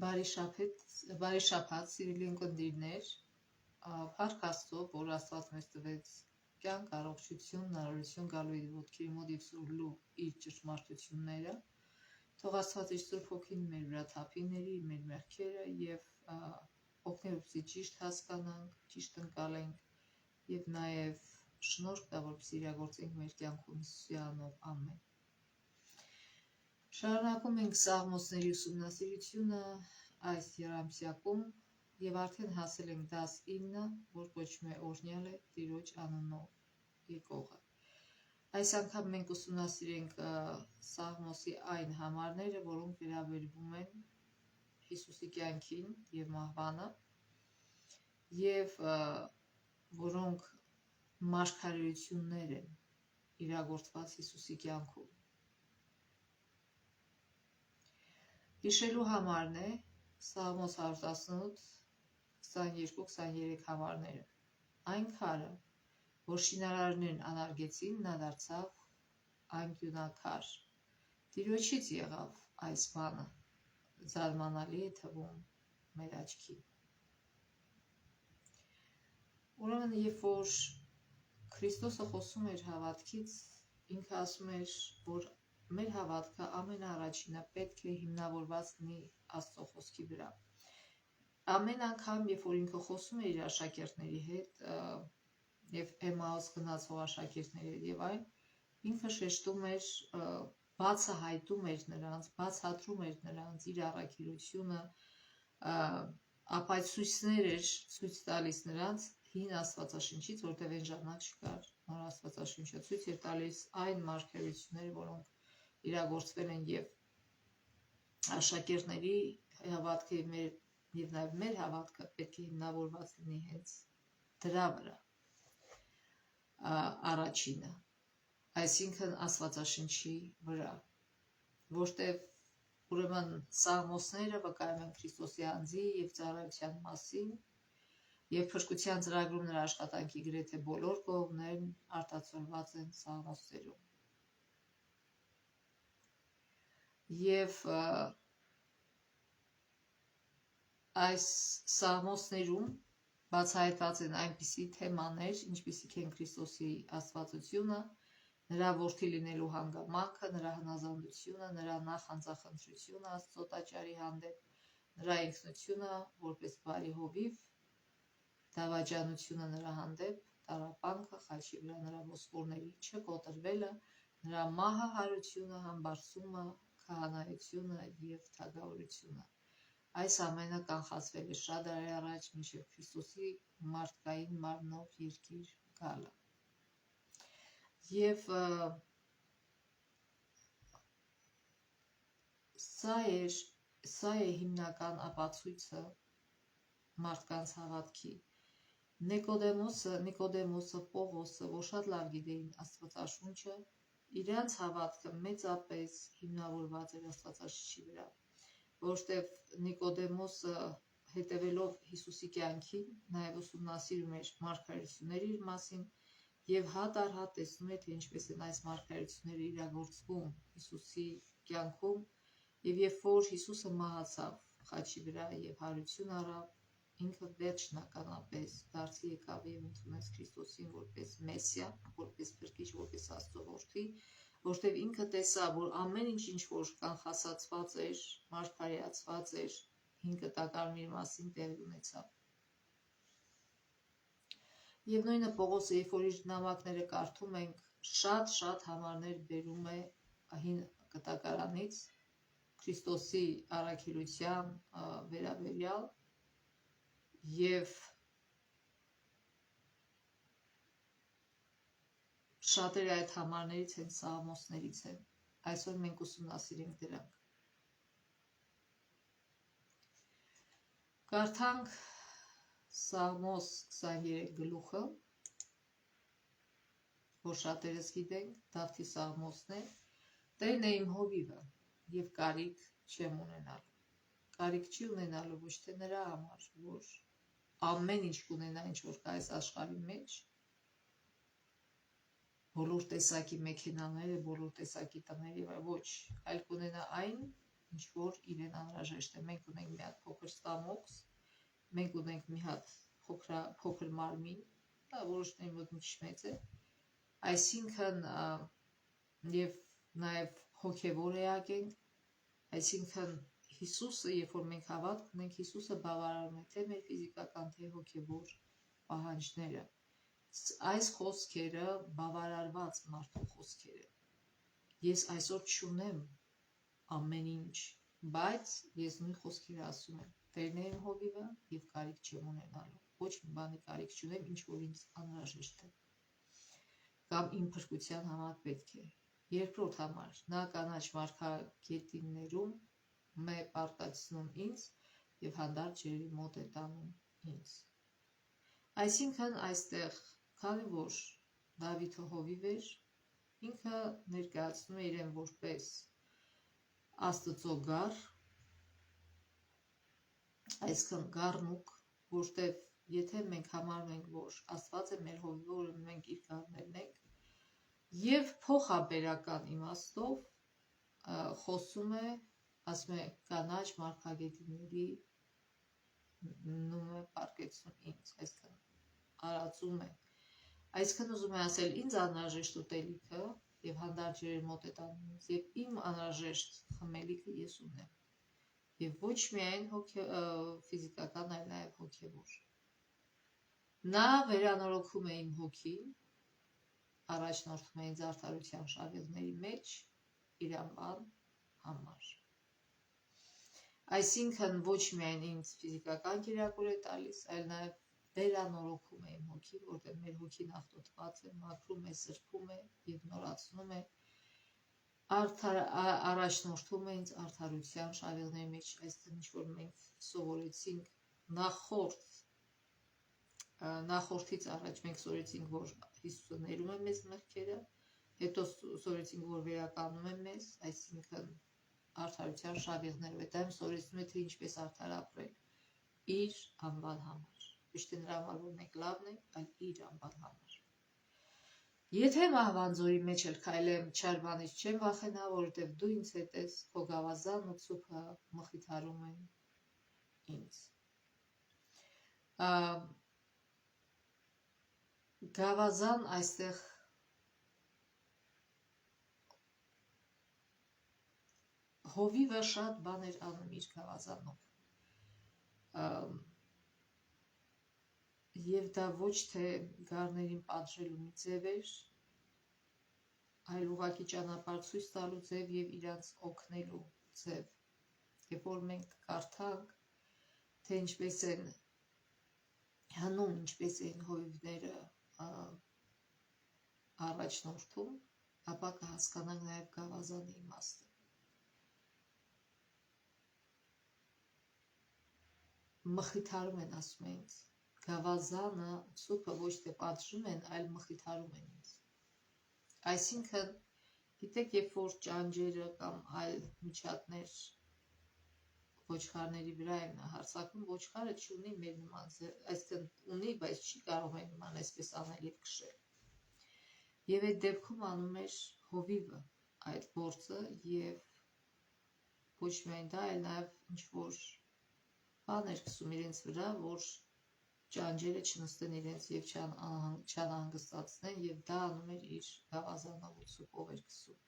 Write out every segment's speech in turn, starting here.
Բարի շաբաթ, սիրելի ընկերներ, Փառք Աստծո, որ Աստված մեզ տվեց կյանք, առողջություն, հնարավորություն գալու իր ոտքերի մոտ և սուրլու իր ճշմարտությունները, թող Աստված իր Սուրբ Հոգին մեր վրա թափի մեր մեղքերը և օգնի, որպեսզի ճիշտ հասկանանք, ճիշտ ընկալենք և նաև շնորհք տա, որպեսզի իրագործենք մեր կյանքում Հիսուսի անունով, ամեն։ Շարունակում ենք Սաղմոսների ուսումնասիրությունը այս եռամսյակում և արդեն հասել ենք դաս 9, որ կոչվում է օրհնյալ է Տիրոջ անունով եկողը։ Այս անգամ մենք ուսումնասիրենք Սաղմոսի այն համարները, որոնք վերաբերվում են Հիսուսի կյանքին և մահվանը և որոնք մարգարեություններ են իրագործված Հիսուսի կյանքում։ Հիշելու համարն է Սաղմոս 118, 22-23 համարները։ Այն քարը, որ շինարարներն անարգեցին, նա դարձավ անկյունակար։ Տիրոջից եղավ այս բանը, զարմանալի է թվում մեր աչքին։ Ուրեմն, երբ որ Քրիստոսը խոսում էր հավատքից, ինքը ասում էր, որ մեր հավատքը ամենաառաջինը պետք է հիմնավորված լինի Աստծո խոսքի վրա։ Ամեն անգամ, երբ որ ինքը խոսում է իր աշակերտների հետ և Էմաուս գնացող աշակերտների հետ եւ այն, ինքը շեշտում էր, բացահայտում էր նրանց, բացատրում էր նրանց իր առաքելությունը, ապացույցներ էր ցույց տալիս նրանց հին Աստվածաշնչից, որտեղ այն ժամանակ չկար նոր Աստվածաշունչը, ցույց էր տալիս այն մարգարեությունները, որոնք իրագործվել են եւ աշակերտների հավատքը եւ նաեւ մեր հավատքը պետք է հիմնավորված լինի հենց դրա վրա։ Առաջինը, այսինքն Աստվածաշնչի վրա, որտեղ ուրեմն Սաղմոսները վկայում են Քրիստոսի անձի եւ ծառայության մասին եւ փրկության ծրագրում նրա աշխատանքի գրեթե բոլոր կողմներն արտացոլված են Սաղմոսներում։ Եվ այս Սաղմոսներում բացահայտված են այնպիսի թեմաներ, ինչպիսիք են Քրիստոսի աստվածությունը, նրա որդի լինելու հանգամանքը, նրա հնազանդությունը, նրա նախանձախնդրությունը Աստծո տաճարի հանդեպ, նրա ինքնությունը որպես բարի հովիվ, դավաճանությունը նրա հանդեպ, տառապանքը, խաչի վրա նրա ոսկորների չկոտրվելը, նրա մահը, հարությունը, համբարձումը, քահանայությունը և թագավորությունը։ Այս ամենը կանխատվել է շատ դարեր առաջ, մինչև Քրիստոսի մարդկային մարմնով երկիր գալը։ Եվ սա է հիմնական ապացույցը մարդկանց հավատքի։ Նիկոդեմոսը, Պողոսը, որ շատ լավ գիտեին Աստվածաշունչը, իրանց հավատքը մեծապես հիմնավորված էր Աստվածաշնչի վրա, որովհետև Նիկոդեմոսը հետևելով Հիսուսի կյանքին, նաև ուսումնասիրում էր մարգարեությունները իր մասին եւ հատ առ հատ տեսնում էր, թե ինչպես են այս մարգարեությունները իրագործվում Հիսուսի կյանքում, եւ երբ որ Հիսուսը մահացավ խաչի վրա եւ հարություն առավ, ինքը վերջնականապես դարձի եկավ եւ ընդունեց Քրիստոսին որպես Մեսիա, որպես Փրկիչ, որպես Աստծո որդի, որտեղ ինքը տեսավ, որ ամեն ինչ որ կանխասացված էր, մարգարեացված էր, հին կտակարանի մասին տեղի ունեցավ։ Եվ նույնը Պողոսը, երբ որ իր նամակները կարդում ենք, շատ համարներ բերում է հին կտակարանից Քրիստոսի առաքելության վերաբերյալ եւ շատերը այդ համարներից են Սաղմոսներից են։ Այսօր մենք ուսումնասիրենք դրանք։ Կարդանք Սաղմոս 23 գլուխը, որ շատերս գիտենք, Դավթի Սաղմոսն է։ Տերն է իմ հովիվը եւ կարիք չեմ ունենալու։ Կարիք չի ունենալու ոչ թե նրա համար, որ ամեն ինչ կունենա, ինչ որ կա այս աշխարհի մեջ, բոլոր տեսակի մեքենաները, բոլոր տեսակի տները, ոչ, այլ կունենա այն, ինչ որ իրեն անհրաժեշտ է։ Մենք ունենք մի հատ փոքր ստամոքս, մենք ունենք մի հատ փոքր մարմին, դա որոշների մոտ մի քիչ մեծ է, այսինքն եւ նաեւ հոգեվոր էակ ենք, այսինքն Հիսուսը, երբ որ մենք հավատք ունենք, Հիսուսը բավարարում է թե մեր ֆիզիկական, թե հոգեվոր պահանջները։ Այս խոսքերը բավարարված մարդու խոսքերը։ Ես այսօր չունեմ ամեն ինչ, բայց ես նույն խոսքերը ասում եմ. Տերն է իմ հովիվը եւ կարիք չեմ ունենալու։ Ոչ մի բանի կարիք չունեմ, ինչ որ ինձ անհրաժեշտ է։ Կամ իմ փրկության համար պետք է։ Երկրորդ համար, նա կանաչ մարգագետիններում մե պարտացնում ինձ եւ հանդարտ ջրերի մոտ է տանում ինձ։ Այսինքն այստեղ, քանի որ Դավիթը հովիվ էր, ինքը ներկայացնում է իրեն որպես Աստծո գառ, այսինքն գառնուկ, որտեղ եթե մենք համարում ենք, որ Աստված է մեր հովիվը, ուրեմն մենք իր գառներն ենք, եւ փոխաբերական իմաստով խոսում է, ասում է կանաչ մարգագետինների նումը պարկեցնում ինձ, այսինքն արածում է, այսինքն ուզում է ասել ինձ անհրաժեշտ ուտելիքը եւ հանդարտ ջրերի մոտ է տանում ինձ եւ իմ անհրաժեշտ խմելիքը ես ունեմ եւ ոչ միայն ֆիզիկական, այլ նաեւ հոգեվոր։ Նա վերանորոգում է իմ հոգին, առաջնորդում է ինձ արդարության շավիղների մեջ իր անվան համար։ Այսինքն ոչ միայն ինձ ֆիզիկական կերակուր է տալիս, այլ նաև վերանորոգում է իմ հոգին, որտեղ մեր հոգին աղտոտված է, մաքրում է, սրբում է եւ նորացնում է, առաջնորդում է ինձ արդարության շավիղների մեջ, այսինքն ինչ որ մենք սովորեցինք նախորդից առաջ մենք սովորեցինք, որ Հիսուսը ներում է մեզ մեղքերը, հետո սովորեցինք, որ վերականգնում է մեզ, այսինքն արդարության շավիղներով, հետո սովորեցնում է, թե ինչպես արդար ապրել իր անվան համար, ոչ թե նրա համար, որ մենք լավն ենք, այլ իր անվան համար։ Եթե մահվանձորի մեջ էլ քայլեմ, չար բանից չեմ վախենա, որովհետև դու ինձ հետ ես, քո գավազանն ու ցուփը մխիթարում են ինձ։ Գավազան այստեղ հովիվը շատ բաներ անում իր գավազանով։ Եվ դա ոչ թե գառներին պատժելու մի ձև էր, այլ ուղղակի ճանապարհ ցույց տալու ձև եւ իրանց օգնելու ձև։ Երբ որ մենք կարդանք, թե ինչպես են հնում, ինչպես են հովիվները առաջնորդում, ապա կհասկանանք նաեւ գավազանի իմաստը։ Մխիթարում են, ասում են ինձ, գավազանը, ցուփը ոչ թե պատժում են, այլ մխիթարում են ինձ։ Այսինքն, գիտեք, երբ որ ճանջերը կամ այլ միջատներ ոչխարների վրա են հարձակվում, ոչխարը չունի մեր նման, այսինքն ունի, բայց չի կարող մեր նման այսպես անել եւ քշել։ Եվ այդ դեպքում անում էր հովիվը այդ գործը եւ ոչ միայն դա, այլ նաեւ ինչ որ բան էր քսում իրենց վրա, որ ճանջերը չնստեն իրենց եւ չանհանգստացնեն եւ դա անում էր իր գավազանով ու ցուփով էր քսում։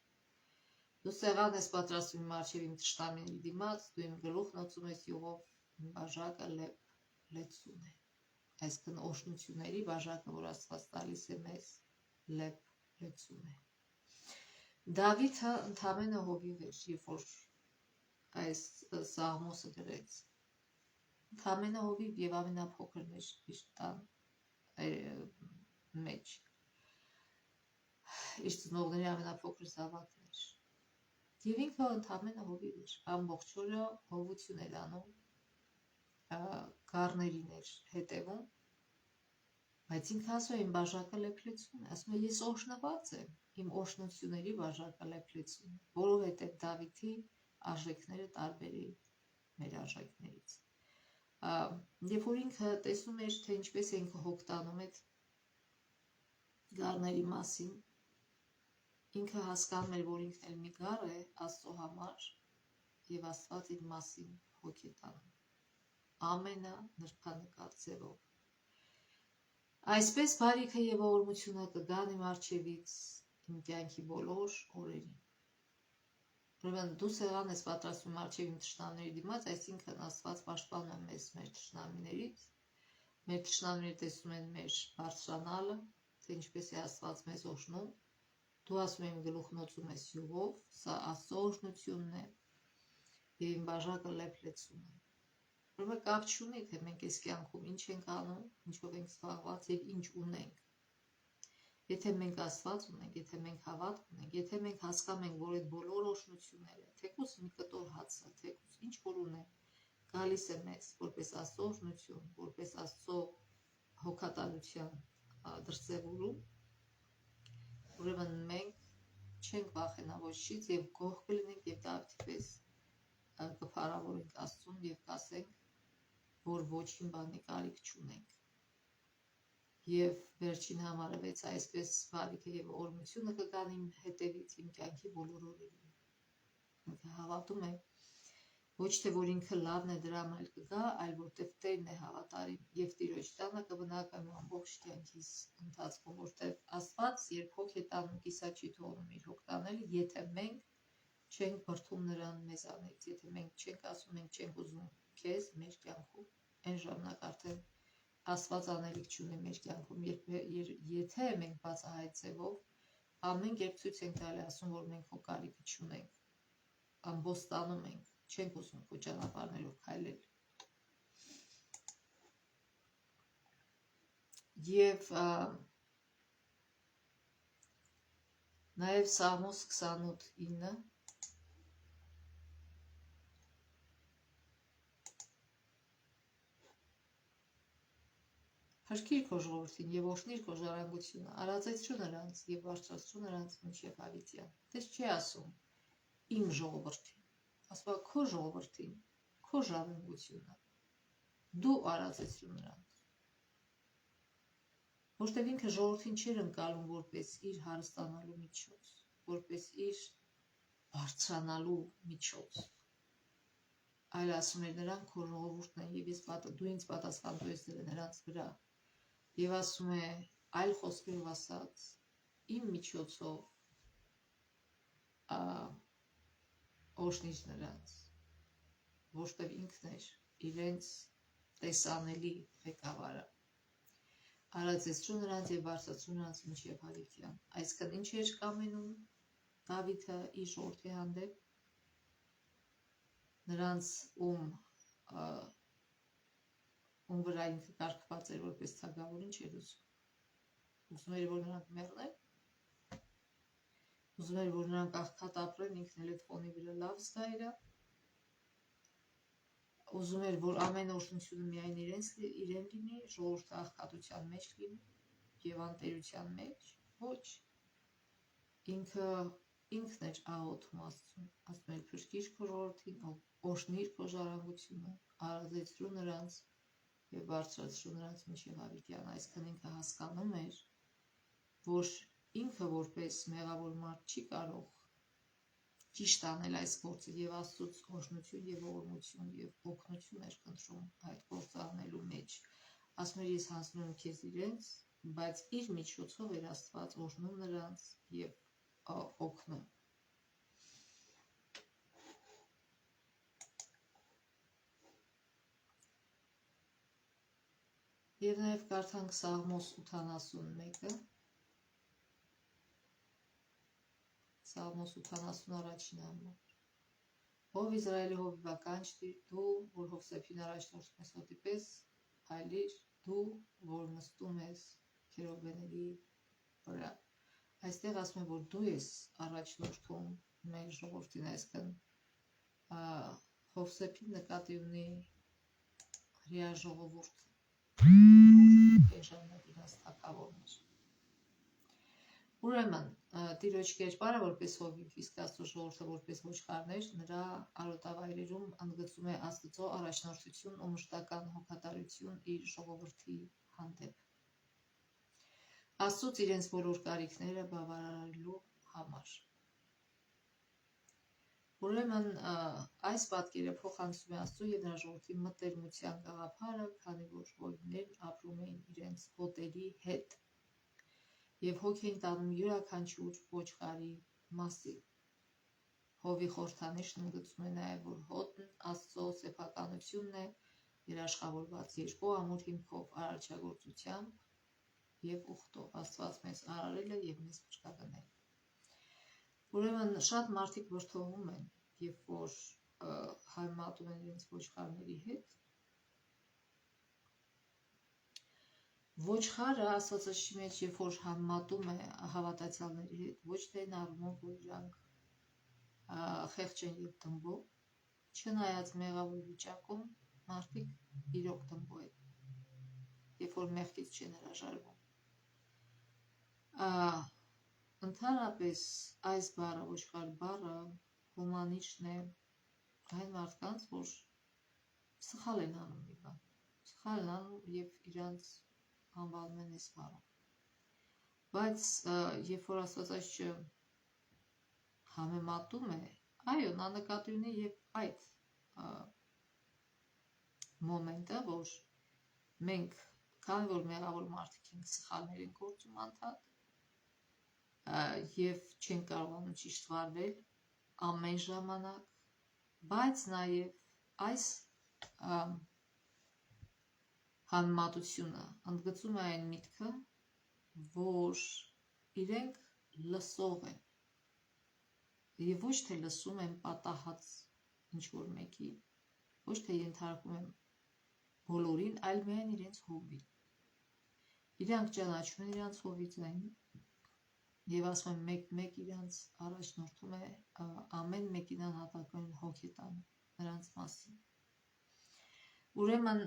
Դու սեղան ես պատրաստում իմ առջև իմ թշնամիների դիմաց, դու իմ գլուխն օծում ես յուղով, իմ բաժակը լեցուն է։ Այսինքն օշնությունների բաժակը, որ Աստված տալիս է մեզ, լեցուն է։ Դավիթը ընդամենը հովիվ էր, երբ որ այս Սաղմոսը գրեց։ Ընդամենը հովիվ եւ ամենափոքրն էր իր տան մեջ։ Իր ծնողների ամենափոքր զավակն էր։ Եվ ինքը ընդամենը հովիվ էր, ամբողջ օրը հովություն էր անում, գառներին էր հետևում, բայց ինքը ասում է իմ բաժակը լեփլեցուն է, ասում է ես օշնված եմ, իմ օշնությունների բաժակը լեփլեցուն է, որովհետև Դավիթի արժեքները տարբեր էին մեր արժեքներից։ Երբ որ ինքը տեսնում էր, թե ինչպես է ինքը հոգ տանում այդ գառների մասին, ինքը հասկանում էր, որ ինքն էլ մի գառ է Աստծո համար եւ Աստված իր մասին հոգ է տանում ամենանրբանկատ ձևով։ Այսպես բարիքը եւ ողորմությունը կգան իմ առջևից իմ կյանքի բոլոր օրերին։ Ուրեմն դու սեղան ես պատրաստում առջև իմ թշնամիների դիմաց, այսինքն Աստված պաշտպանում է մեզ մեր թշնամիներից, մեր թշնամիները տեսնում են մեր բարձրանալը, թե ինչպես է Աստված մեզ օրհնում, դու ասում ես իմ գլուխն օծում ես յուղով, սա Աստծո օրհնությունն է եւ իմ բաժակը լեփլեցում է։ Ուրեմն կապ չունի, թե մենք այս կյանքում ինչ ենք անում, ինչով ենք զբաղված եւ ինչ ունենք։ Եթե մենք Աստված ունենք, եթե մենք հավատ ունենք, եթե մենք հասկանում ենք, որ այդ բոլոր օրհնությունները, թեկուզ մի կտոր հացը, թեկուզ ինչ որ ունենք, գալիս է մեզ որպես Աստծո օրհնություն, որպես Աստծո հոգատարության դրսևորում, ուրեմն մենք չենք վախենա ոչինչ եւ գոհ կլինենք եւ Դավթի պես կփառավորենք Աստծուն եւ կասենք, որ ոչինչ բանի կարիք չունենք։ Եվ վերջին համարը 6 այսպես բարիքը եւ օրհնությունը կգան իմ հետևից իմ կյանքի բոլոր օրերին։ Ինքը հավատում է ոչ թե որ ինքը լավն է դրամ այլ կգա, այլ որտեվ Տերն է հավատարիմ եւ Տիրոջ տանը կբնակեմ ամբողջ կյանքիս ընթացքում, որտեվ Աստված երբ հոգ է տանում, կիսա չի թողնում իր հոգ տանել, եթե մենք չենք բրդում նրան մեզանից, եթե մենք չենք ասում, մենք չենք ուզում քեզ մեր կյանքում, այն ժամանակ արդեն Աստված անելիք չունի մեր կյանքում, եթե մենք բացահայտ ձևով ամեն կերպ ցույց ենք տալի ասում, որ մենք քո կարիքը չունենք, ամբոստանում ենք, չենք ուզում քո ճանապարհներով քայլել։ Եվ նաև Սաղմոս 28:9 Հրկիր քո ժողովրդին եւ օրհնիր քո ժառանգությունը, արածեցրու նրանց եւ բարձրացրու նրանց մինչեւ հավիտյան։ Դες չի ասում իմ ժողովրդին, ասում է քո ժողովրդին, քո ժառանգությունը, դու արածեցրու նրանց։ Որտեւ ինքը ժողովրդին չէր ընկալում որպես իր հարստանալու միջոց, որպես իր բարձրանալու միջոց, այլ ասում էր նրանք քո ժողովուրդն են եւ դու ինձ պատասխանատու ես դրել նրանց վրա։ Եվ ասում է այլ խոսքերով ասած իմ միջոցով օրհնիր նրանց, որտեղ ինքն էր իրենց տեսանելի ղեկավարը, արածեցրու նրանց եւ բարձրացրու նրանց մինչեւ հավիտյան։ Այսինքն ինչ էր կամենում Դավիթը իր ժողովրդի հանդեպ, նրանց ում վրա ինքը կարգված էր որպես թագավոր, ինչ էր ուզում։ Ուզում էր, որ նրանք մեռնեն, ուզում էր, որ նրանք աղքատ ապրեն, ինքն էլ այդ ֆոնի վրա լավ զգա իրան, ուզում էր, որ ամեն օրհնությունը միայն իրեն լինի, ժողովուրդը աղքատության մեջ լինի եւ անտերության մեջ, ոչ, ինքն էր աղոթում Աստծուն, ասում էր փրկիր քո ժողովրդին, օրհնիր քո ժառանգությունը, արածեցրու նրանց եւ բարձրացրու նրանց մինչեւ հավիտյան։ Այսինքն ինքը հասկանում էր, որ ինքը որպես մեղավոր մարդ չի կարող ճիշտ անել այս գործը եւ Աստծուց օրհնություն եւ ողորմություն եւ օգնություն էր խնդրում այդ գործը անելու մեջ։ Ասում էր ես հանձնում եմ քեզ իրենց, բայց իր միջոցով էր Աստված օրհնում նրանց եւ օգնում։ Եվ նաև կարդանք Սաղմոս 81-ը, Սաղմոս 80 առաջին համար։ Ով Իսրայելի հովիվա կանչ դու, որ Հովսեփին առաջնորդում ես հոտի պես, այլիր դու, որ նստում ես քերովբեների վրա։ Այստեղ ասում է, որ դու ես առաջնորդում մեր ժողովրդին, այսինքն Հովսեփին նկատի ունի հրեա ժողովուրդը, որ ժամանակ իրաց թագավորն էր։ Ուրեմն Տիրոջ կերպարը որպես հովիվ, իսկ Աստծո ժողովուրդը որպես ոչխարներ, նրա արոտավայրերում ընդգծում է Աստծո առաջնորդություն ու մշտական հոգատարություն իր ժողովրդի հանդեպ։ Աստծուց իրենց բոլոր կարիքները բավարարելու համար։ Ուրեմն այս պատկերը փոխանցում է Աստծո և նրա ժողովրդի մտերմության գաղափարը, քանի որ հովիվներն ապրում էին իրենց հոտերի հետ և հոգ էին տանում յուրաքանչյուր ոչխարի մասին։ Հովի խորհրդանիշն ընդգծում է նաև, որ հոտն Աստծո սեփականությունն է, երաշխավորված երկու ամուր հիմքով՝ արարչագործությամբ և ուխտով։ Աստված մեզ արարել է և մեզ փրկagնել։ Ուրեմն շատ մարդիկ վրդովում են, երբ որ համեմատում են իրենց ոչխարների հետ։ Ոչխարը Աստվածաշնչի մեջ, երբ որ համեմատում է հավատացյալների հետ, ոչ թե այն առումով, որ իրանք խեղճ են և դմբո, չնայած մեղավոր վիճակում մարդիկ իրոք դմբո են, երբ որ մեղքից չեն հրաժարվում։ Ընդհանրապես այս բառը, ոչխար բառը, հոմանիշն է այն մարդկանց, որ սխալ են անում մի բան, սխալ են անում և իրանց անվանում են այս բառով։ Բայց երբ որ Աստվածաշունչը համեմատում է, այո, նա նկատի ունի և այդ մոմենտը, որ մենք, քանի որ մեղավոր մարդիկ ենք, սխալներ ենք գործում անդադ և չենք կարողանում ճիշտ վարվել ամեն ժամանակ, բայց նաև այս համեմատությունը ընդգծում է այն միտքը, որ իրենք լսող են և ոչ թե լսում են պատահած ինչ-որ մեկի, ոչ թե ենթարկում են բոլորին, այլ միայն իրենց հովին։ Իրանք ճանաչում են իրանց հովի ձայնը և ասում են մեկ-մեկ իրանց առաջնորդում է, ամեն մեկին անհատական հոգ է տանում նրանց մասին։ Ուրեմն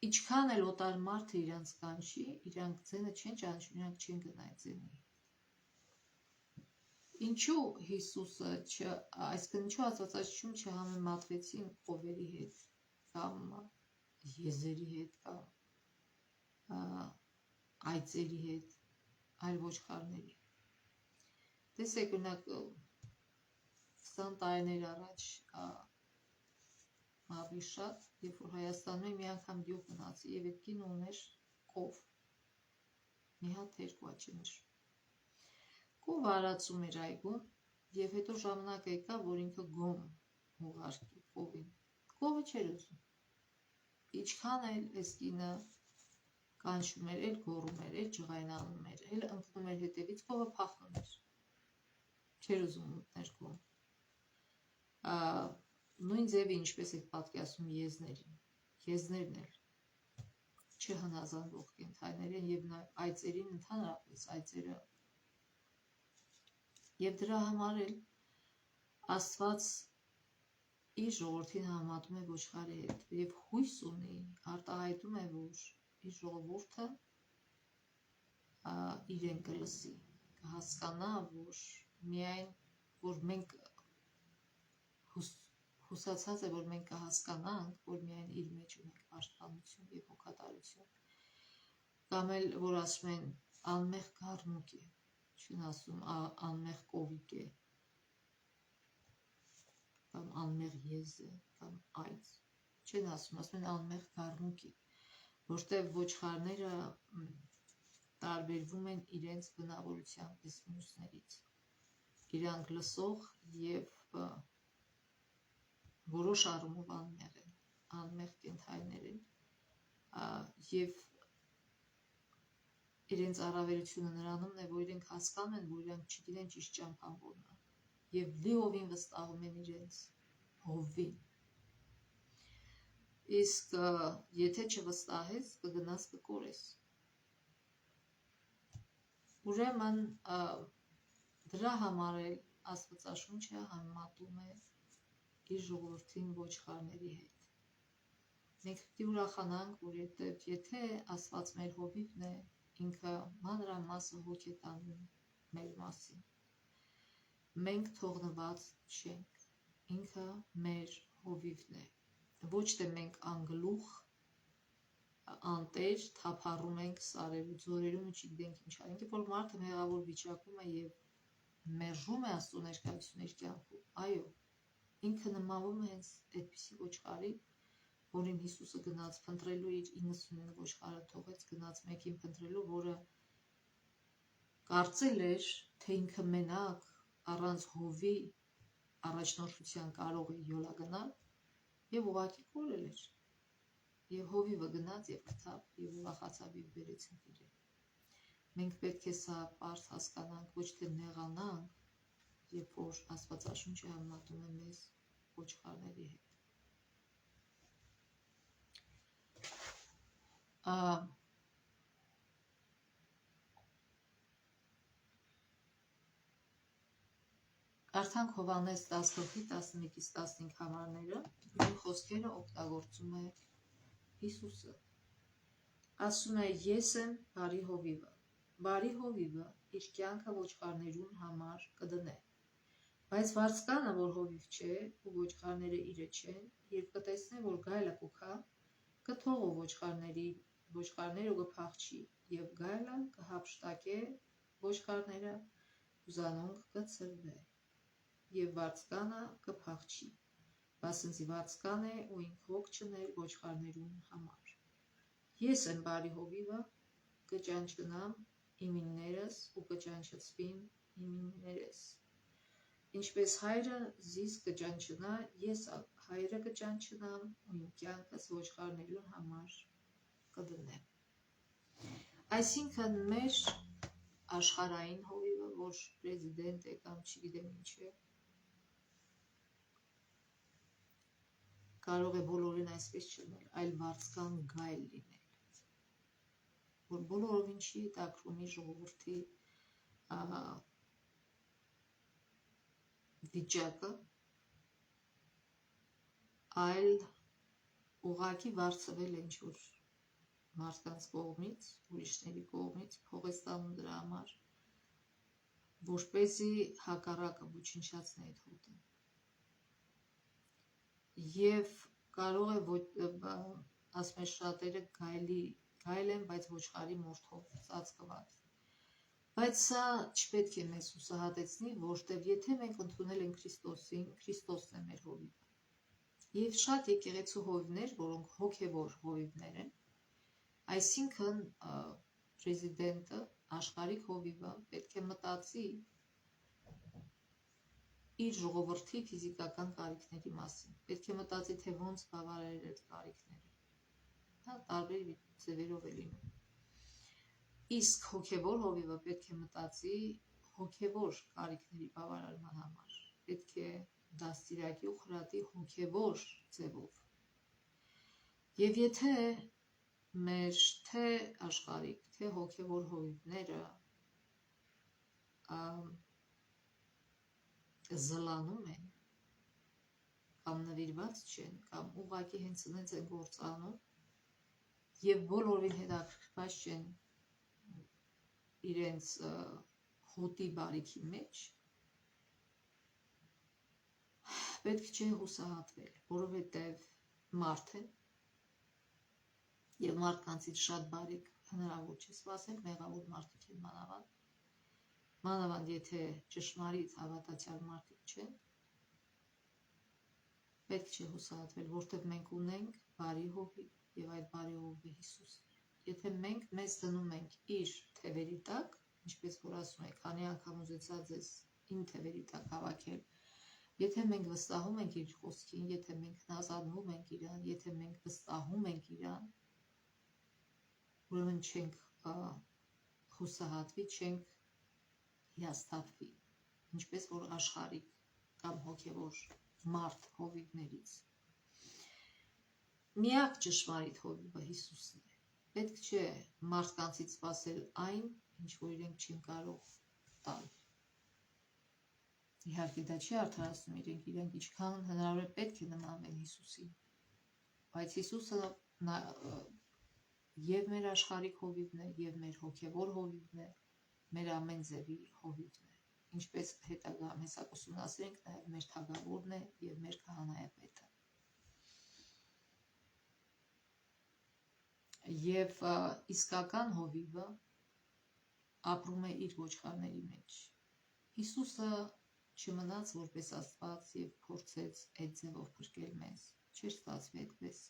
ինչքան էլ օտար մարդը իրանց կանչի, իրանք ձենը չեն ճանաչում, իրանք չեն գնա այդ ձենի։ Ինչու Հիսուսը, այսինքն ինչու Աստվածաշունչում չհամեմատվեցին կովերի հետ կամ եզերի հետ կամ այծերի հետ, այլ ոչխարների։ Տեսեք, օրինակ 20 տարիներ առաջ ավելի շատ, երբ որ Հայաստանում մի անգամ գյուղ գնացի և այդ կինը ուներ կով, մի հատ երկու հատ չէ։ Կովը արածում էր այգում և հետո ժամանակ եկավ, որ ինքը գոմ ուղարկի կովին։ Կովը չէր ուզում։ Ինչքան էլ այս կինը կանչում էր, էլ գոռում էր, էլ ջղայնանում էր, էլ ընկնում էր հետևից, կովը փախնում էր։ Չէր ուզում մտներ գոմ։ Նույն ձևի, ինչպես եք պատկերացնում եզներին։ Եզներն էլ չհնազանդվող կենդանիներ են և նաև այծերին ընդհանրապես այծերը։ Եվ դրա համար էլ Աստված իր ժողովրդին համեմատում է ոչխարի հետ և հույս ունի, արտահայտում է, որ իր ժողովուրդը իրեն կլսի, կհասկանա, որ միայն որ մենք հուսացած է, որ մենք կհասկանանք, որ միայն իր մեջ ունենք պաշտպանություն և հոգատարություն, կամ էլ որ ասում են անմեղ գառնուկ է, չեն ասում անմեղ կովիկ է, կամ անմեղ եզ է, կամ այծ, չեն ասում են անմեղ գառնուկ է, որտեղ ոչխարները տարբերվում են իրենց բնավորությամբ պես մյուսներից։ Իրանք լսող և որոշ առումով անմեղ են, անմեղ կենդանիներ են և իրենց առավելությունը նրանումն է, որ իրենք հասկանում են, որ իրանք չգիտեն ճիշտ ճամփան որն է և լիովին վստահում են իրենց հովին։ Իսկ եթե չվստահես, կգնաս կկորես։ Ուրեմն դրա համար էլ Աստվածաշունչը համեմատում է իր ժողովրդին ոչխարների հետ։ Մենք պետք է ուրախանանք, որ եթե Աստված մեր հովիվն է, ինքը մանրամասն հոգ է տանում մեր մասին։ Մենք թողնված չենք, ինքը մեր հովիվն է։ Ոչ թե մենք անգլուխ, անտեր թափառում ենք սարերու, ձորերում ու չգիտենք ինչ անենք, որ մարդը մեղավոր վիճակում է և մերժում է Աստծո ներկայությունը իր կյանքում, այո, ինքը նմանվում է հենց այդպիսի ոչխարի, որին Հիսուսը գնաց փնտրելու իր 99 ոչխարը թողեց, գնաց մեկին փնտրելու, որը կարծել էր, թե ինքը մենակ առանց հովի առաջնորդության կարող է յոլա գնալ եւ ուղղակի կորել էր։ Եվ հովիվը գնաց եւ գտավ եւ ուրախացավ եւ բերեցին իրեն։ Մենք պետք է սա պարզ հասկանանք, ոչ թե նեղանանք, երբ որ Աստվածաշունչը համատում է մեզ ոչխարների հետ։ Կարդանք Հովհաննես 10:11-15 համարները, որ խոսքերը օգտագործում է Հիսուսը։ Ասում է. Ես եմ բարի հովիվը։ Բարի հովիվը իր կյանքը ոչխարներուն համար կդնե։ Բայց վարձկանը, որ հովիվ չէ, ու ոչխարները իրը չեն, երբ կտեսնե, որ գայլը կուքա, կթողո ոչխարները կփախչի, եւ գայլը կհափշտակե ոչխարները, ու զանոնք կցրվե, եւ վարձկանը կփախչի, բասնզի վարձկան է ու ինք հոգ չներ ոչխարներուն համար։ Ես եմ բարի հովիվը, կճանչնամ իմիններս ու կճանչեցվին իմիններս։ Ինչպես հայրը զիս կճանչնա, ես հայրը կճանչնամ ու իմ կյանքս ոչխարներուն համար կդնեմ։ Այսինքն մեր աշխարհային հովիվը, որ պրեզիդենտ է կամ չգիտեմ ինչ է, կարող է բոլորին այսպես չլինել, այլ վարձկան գայլ լինել, որ բոլորովին չի հետաքրում իր ժողովրդի վիճակը, այլ ուղղակի վարձվել է ինչ-որ մարդկանց կողմից, ուրիշների կողմից, փող է ստանում դրա համար, որպեսզի հակառակը ոչնչացնի այդ հոտը։ Եվ կարող է ասում են շատերը գայլ են, բայց ոչխարի մորթով ծածկված։ Բայց սա չպետք է մեզ հուսահատեցնի, որտեղ եթե մենք ընդունել ենք Քրիստոսին, Քրիստոսն է մեր հովիվը։ Եվ շատ եկեղեցու հովիվներ, որոնք հոգևոր հովիվներ են, այսինքն պրեզիդենտը, աշխարհիկ հովիվը պետք է մտածի իր ժողովրդի ֆիզիկական կարիքների մասին։ Պետք է մտածի, թե ոնց բավարարել այդ կարիքները։ Հա, տարբեր ձևերով է լինում։ Իսկ հոգևոր հովիվը պետք է մտածի հոգևոր կարիքների բավարարման համար։ Պետք է դաստիարակի ու խրատի հոգևոր ձևով։ Եվ եթե մեր թե աշխարհիկ, թե հոգևոր հովիվները զլանում են կամ նվիրված չեն կամ ուղղակի հենց այնց են գործանում եւ բոլորին հետաքրքրված չեն իրենց հոտի բարիքի մեջ, պետք չէ հուսահատվել, որովհետեւ մարդ են եւ մարդկանցից շատ բարիք հնարավոր չէ սպասել, մեղավոր մարդիկ են մանավանդ եթե ճշմարիտ հավատացյալ մարդիկ չեն, պետք չէ հուսահատվել, որտեղ մենք ունենք բարի հովիվ եւ այդ բարի հովիվը Հիսուսն է։ Եթե մենք մեզ դնում ենք իր թևերի տակ, ինչպես որ ասում է, քանի անգամ ուզեցած ես իմ թևերի տակ հավաքել, եթե մենք վստահում ենք իր խոսքին, եթե մենք հնազանդվում ենք իրան, եթե մենք վստահում ենք իրան, ուրեմն չենք հուսահատվի, չենք հիասթափվի, ինչպես որ աշխարհիկ կամ հոգևոր մարդ հովիվներից։ Միակ ճշմարիտ հովիվը Հիսուսն է։ Պետք չէ մարդկանցից սպասել այն, ինչ որ իրենք չեն կարող տալ։ Իհարկե դա չի արդարացնում իրենք ինչքան հնարավոր է պետք է նմանվեն Հիսուսին։ Բայց Հիսուսը եւ մեր աշխարհիկ հովիվն է, եւ մեր հոգևոր հովիվն է, մեր ամեն ձևի հովիվն է, ինչպես հետագա մեսակոսում ասենք, նաեւ մեր թագավորն է եւ մեր քահանայապետը։ Եվ իսկական հովիվը ապրում է իր ոչխարների մեջ։ Հիսուսը չմնաց որպես Աստված եւ փորձեց այդ ձևով փրկել մեզ։ Չէր ստացվի այդպես։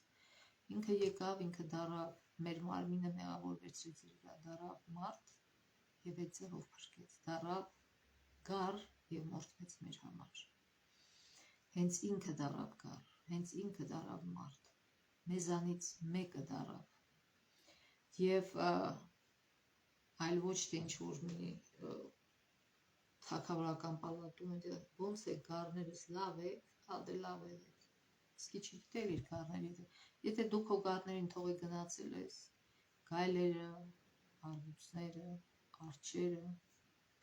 Ինքը եկավ, ինքը դարավ, մեր մարմինը մեղավոր վերցրեց իր վրա, դարավ մարդ եւ այդ ձևով փրկեց, դարավ գառ եւ մորթվեց մեր համար։ Հենց ինքը դարավ գառ, հենց ինքը դարավ մարդ, մեզանից մեկը դարավ եւ այլ ոչ թե ինչ որ մի թագավորական պալատում է, ոնց է գառներս լավ է, հա լավ է, իսկի չգիտել իր գառների, եթե դու քո գառներին թողի գնացել ես, գայլերը, արբուծները, արջերը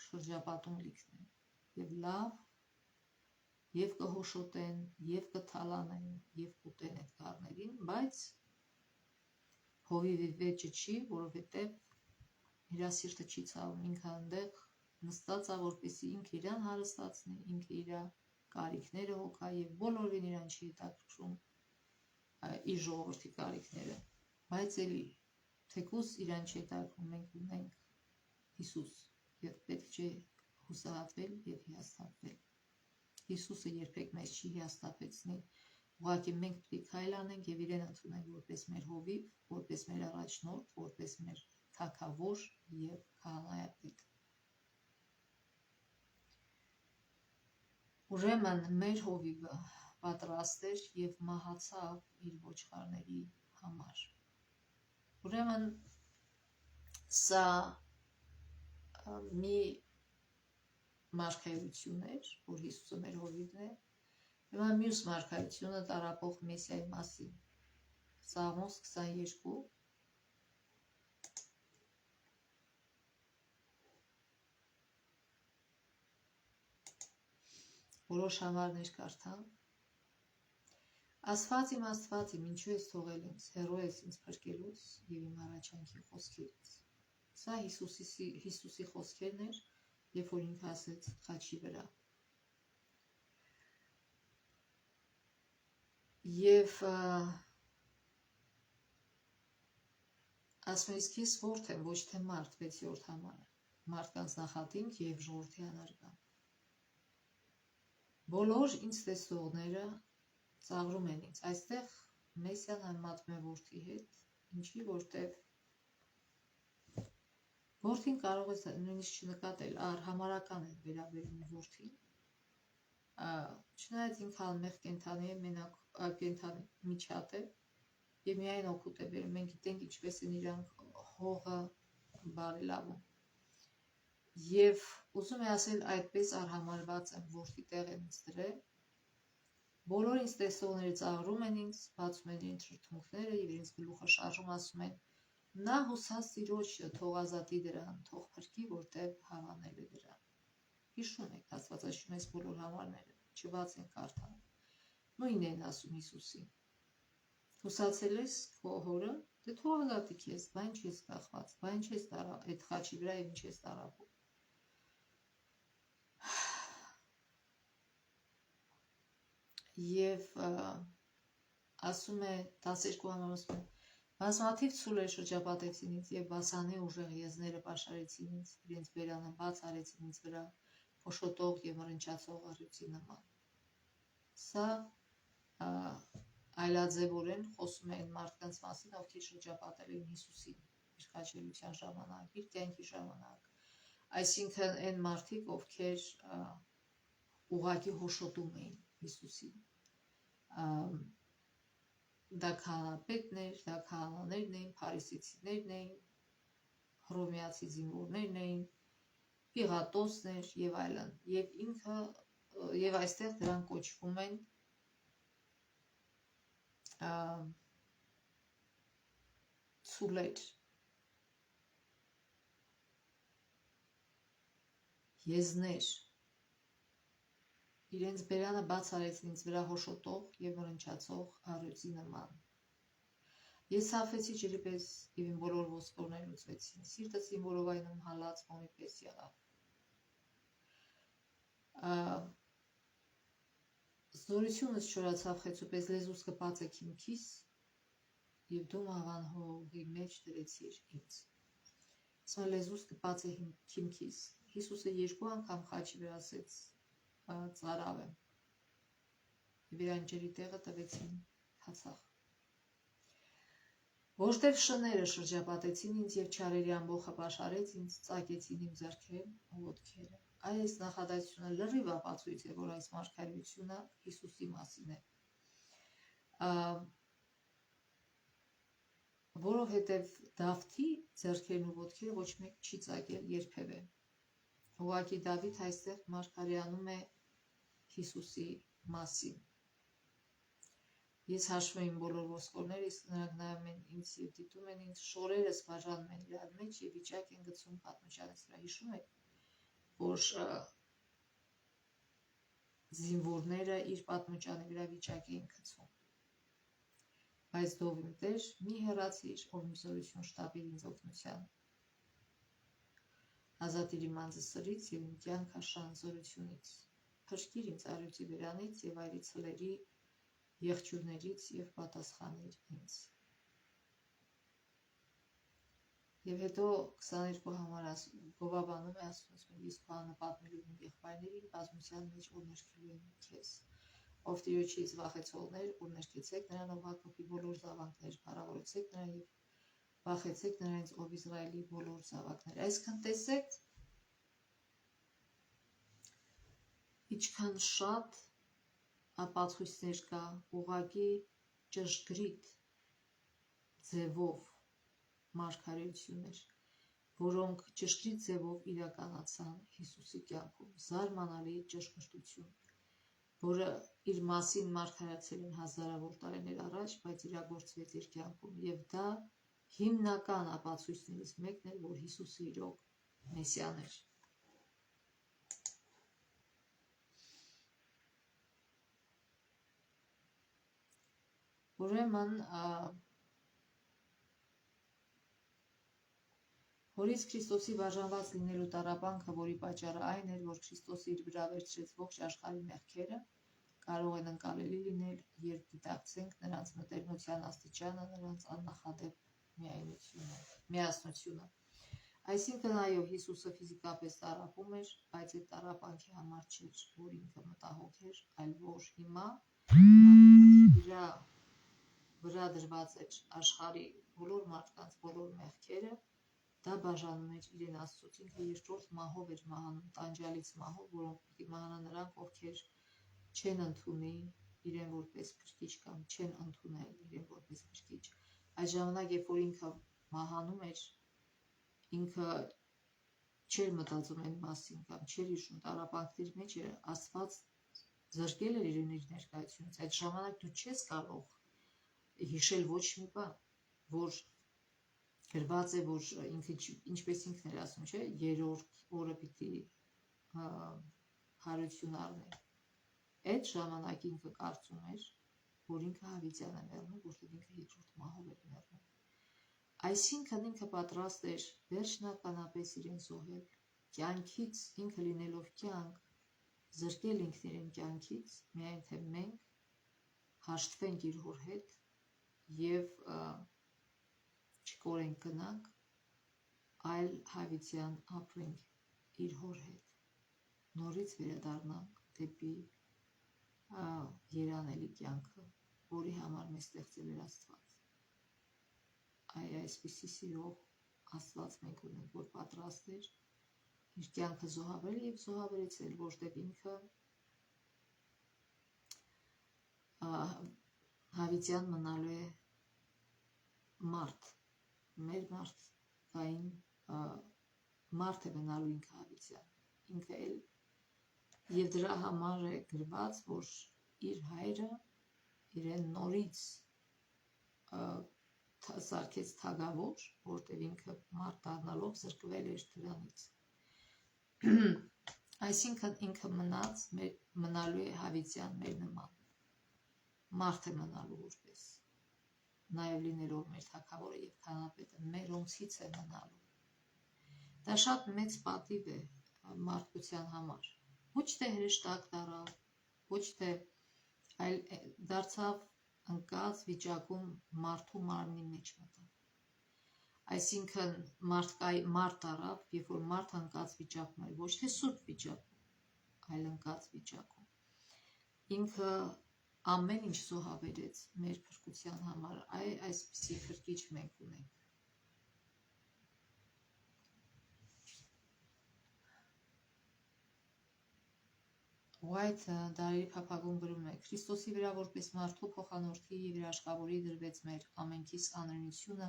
շրջապատում լիքն են եւ լավ եւ կհոշոտեն, եւ կթալանեն, եւ կուտեն այդ գառներին, բայց հովիվի վեճը չի, որովհետեւ իր սիրտը չի ցավում, ինքը այնտեղ նստած է, որպեսզի ինքը իրան հարստացնի, ինքը իր կարիքները հոգա եւ բոլորին իրան չի հետաքրքրում իր ժողովրդի կարիքները, բայց էլի թեկուզ իրան չի հետաքրքրում, մենք ունենք Հիսուս եւ պետք չէ հուսահատվել եւ հիասթափվել։ Հիսուսը երբեք մեզ չի հիասթափեցնի, ուղղակի մենք պետք է քայլ անենք եւ իրեն ընդունենք որպես մեր հովիվ, որպես մեր առաջնորդ, որպես մեր թագավոր եւ քահանայապետ։ Ուրեմն մեր հովիվը պատրաստ էր եւ մահացավ իր ոչխարների համար։ Ուրեմն սա մի մարգարեություն էր, որ Հիսուսը մեր հովիվն է, հիմա մյուս մարգարեությունը տառապող Մեսիայի մասին։ Սաղմոս 22 որոշ համարներ կարդամ։ Աստված իմ, ինչու ես թողել ինձ, հեռու ես ինձ փրկելուց եւ իմ առաջանքի խոսքերից։ Սա Հիսուսի խոսքերն էր, երբ որ ինքը ասեց խաչի վրա։ Եվ ասում ես քեզ որդը եմ, ոչ թե մարդ, 6-րդ համարը, մարդկանց նախատինք եւ ժողովրդի անարգան։ Բոլոր ինձ տեսողները ծաղրում են ինձ։ Այստեղ Մեսիան համատում է որդի հետ, ինչի որտեվ որդին կարող է նույնիսկ չնկատել, համարական է վերաբերում որդին։ Չնայած ինքը անմեղ կենդանի է, մենակ կենդանի միջատ է եւ միայն օգուտ է բերում, մենք գիտենք ինչպես են իրանք հողը բարելավում։ Եվ ուզում եմ ասել, այդպես արհամարված եմ, որդի տեղ եմ ինձ դրել։ Բոլոր ինձ տեսողները ծաղրում են ինձ, բացում են իրենց թրթունքները եւ իրենց գլուխը շարժում, ասում են. նա հուսած տիրոջը թող ազատի դրան, թող փրկի, որտեղ հավանել է դրան։ Հիշում եք Աստվածաշունչի այս բոլոր համարները, չված են կարդալ։ Նույնն են ասում Հիսուսին։ Հուսացել ես քո հորը, դե թող ազատի քեզ, բան չես կախված, բան չես տարա այդ խաչի վրա եւ ինչ ես տարապում։ Եվ ասում է 12 համարում բազմաթիվ ցուլեր շրջապատեցին ինձ եւ վասանի ուժեղ եզները պաշարեցին ինձ, իրենց բերանը բաց արեցին ինձ վրա, փոշոտող եւ մռնչացող առյուծի նման։ Սա այլաձևորեն խոսում է այն մարդկանց մասին, ովքեր շրջապատել են Հիսուսին իր քաջալերության ժամանակ, իր կյանքի ժամանակ։ Այսինքն այն մարդիկ, ովքեր ուղղակի հոշոտում էին Հիսուսին։ Դա քահանապետներ, դա քահանաներն էին, փարիսեցիներն էին, հռոմեացի զինվորներն էին, Պիղատոսներ եւ այլն։ Եվ ինքը եւ այստեղ դրանք կոչվում են ցուլեր, եզներ, իրենց բերանը բաց արեցին ինձ վրա հոշոտող եւ մռնչացող առյուծի նման։ Ես հաֆեցի ջրի պես եւ իմ բոլոր ոսկորները լուծվեցին, սիրտս իմ որովայնում հալած մոմի պես եղավ։ Զորությունս չորացավ խեցու պես, լեզուս կպած իմ քիս եւ դու մահվան հողի մեջ դրեցիր ինձ։ Սա լեզուս կպած է իմ քիս, Հիսուսը 2 անգամ խաչի վրա ասեց ծարավ եմ։ Եվ իրան ջրի տեղը տվեցին հացախ։ Որտև շները շրջապատեցին ինձ եւ չարերի ամբոխը պաշարեց ինձ, ծակեցին իմ ձեռքերն ու ոտքերը։ Այս նախադասությունը լրիվ ապացույց է, որ այս մարգարեությունը Հիսուսի մասին է։ Որովհետև Դավթի ձեռքերն ու ոտքերը ոչ մեկ չի ծակել երբևէ։ Ուղղակի Դավիթ այստեղ մարգարեանում է Հիսուսի մասին։ Ես հաշվում եմ բոլոր ոսկորներս, նրանք նայում են ինձ եւ դիտում են ինձ, շորերս բաժանում են իրար մեջ եւ վիճակ են գցում պատմությանից վրա։ Հիշում եք, որ զինվորները իր պատմությանի վրա վիճակ էին գցում։ Բայց դով իմ Տեր, մի հեռացիր, որ մի զորություն շտապիր ինձ օգնության։ Ազատիր իմ անձը սրից եւ իմ կյանքը շանզորությունից։ Փրկիր ինձ առյուծի բերանից եւ այրի ցլերի եղջյուրներից եւ պատասխանիր ինձ։ Եվ հետո 22 համար գովաբանում է ասում, ես քո անունը պատմելու իմ եղբայրներին, բազմության մեջ որ ներքելու են քեզ։ Ով Տիրոջից վախեցողներ, որ ներքեցեք նրան, ով Հակոբի բոլոր զավակներ, փառավորեցեք նրան եւ վախեցեք նրանից, ով Իսրայելի բոլոր զավակներ։ Այսքան տեսեք, ինչքան շատ ապացույցներ կա, ուղղակի ճշգրիտ ձևով մարգարեություններ, որոնք ճշգրիտ ձևով իրականացան Հիսուսի կյանքում, զարմանալի ճշգրտություն, որը իր մասին մարգարացել են հազարավոր տարիներ առաջ, բայց իրագործվեց իր կյանքում, եւ դա հիմնական ապացույցներից մեկն էր, որ Հիսուսը իրոք Մեսիան էր։ Ուրեմն Հորից Քրիստոսի բաժանված լինելու տառապանքը, որի պատճառը այն էր, որ Քրիստոսը իր վրա վերցրեց ողջ աշխարհի մեղքերը, կարող են ընկալելի լինել, երբ դիտակցենք նրանց մտերմության աստիճանը, նրանց աննախադեպ միասնությունը։ Այսինքն, այո, Հիսուսը ֆիզիկապես տառապում էր, բայց այդ տառապանքի համար չէր, որ ինքը մտահոգ էր, այլ որ հիմա իր վրա դրված էր աշխարհի բոլոր մարդկանց բոլոր մեղքերը, դա բաժանում էր իրեն Աստծուց, ինքը երկրորդ մահով էր մահանում, տանջալից մահով, որոնք պիտի մահանան նրանք, ովքեր չեն ընդունի իրեն որպես փրկիչ կամ չեն ընդունել իրեն որպես փրկիչ։ Այդ ժամանակ, երբ որ ինքը մահանում էր, ինքը չէր մտածում այն մասին կամ չէր հիշում տառապանքների մեջ էր, Աստված զրկել էր իրեն իր ներկայությունից։ Այդ ժամանակ դու չես կարող հիշել ոչ մի բան, որ գրված է, որ ինքը ինչպես ինքն էր ասում, չէ, երրորդ օրը պիտի հարություն առներ։ Այդ ժամանակ ինքը կարծում էր, որ ինքը հավիտյան է մեռնում, որտեղ ինքը երկրորդ մահով էր մեռնում։ Այսինքն ինքը պատրաստ էր վերջնականապես իրեն զոհել կյանքից, ինքը լինելով կյանք, զրկել ինքն իրեն կյանքից, միայն թե մենք հաշտվենք իր հոր հետ եւ չկորենք գնանք, այլ հավիտյան ապրենք իր հոր հետ, նորից վերադառնանք դեպի երանելի կյանքը, որի համար մեզ ստեղծել էր Աստված։ Այսպիսի սիրող Աստված մենք ունենք, որ պատրաստ էր իր կյանքը զոհաբերել եւ զոհաբերեցել, որտեղ ինքը հավիտյան մնալու է մարդ, մեր մարդկային մարդ է մնալու ինքը հավիտյան, ինքը էլ եւ դրա համար է գրված, որ իր հայրը իրեն նորից սարքեց թագավոր, որտեղ ինքը մարդ դառնալով զրկվել էր դրանից։ Այսինքն ինքը մնալու է հավիտյան մեր նման, մարդ է մնալու որպես, նաև լինելով մեր թագավորը եւ քահանապետը, մերոնցից է մնալու։ Դա շատ մեծ պատիվ է մարդկության համար, ոչ թե հրեշտակ դառավ, ոչ թե, այլ դարձավ ընկած վիճակում մարդու մարմնի մեջ մտավ։ Այսինքն մարդ առավ, երբ որ մարդ անկած վիճակում էր, ոչ թե սուրբ վիճակում, այլ անկած վիճակում։ Ինքը ամեն ինչ զոհաբերեց մեր փրկության համար, այսպիսի փրկիչ մենք ունենք։ White դարերի փափագում գրում է. Քրիստոսի վրա որպես մարդու փոխանորդի եւ երաշխավորի դրվեց մեր ամենքիս անօրենությունը,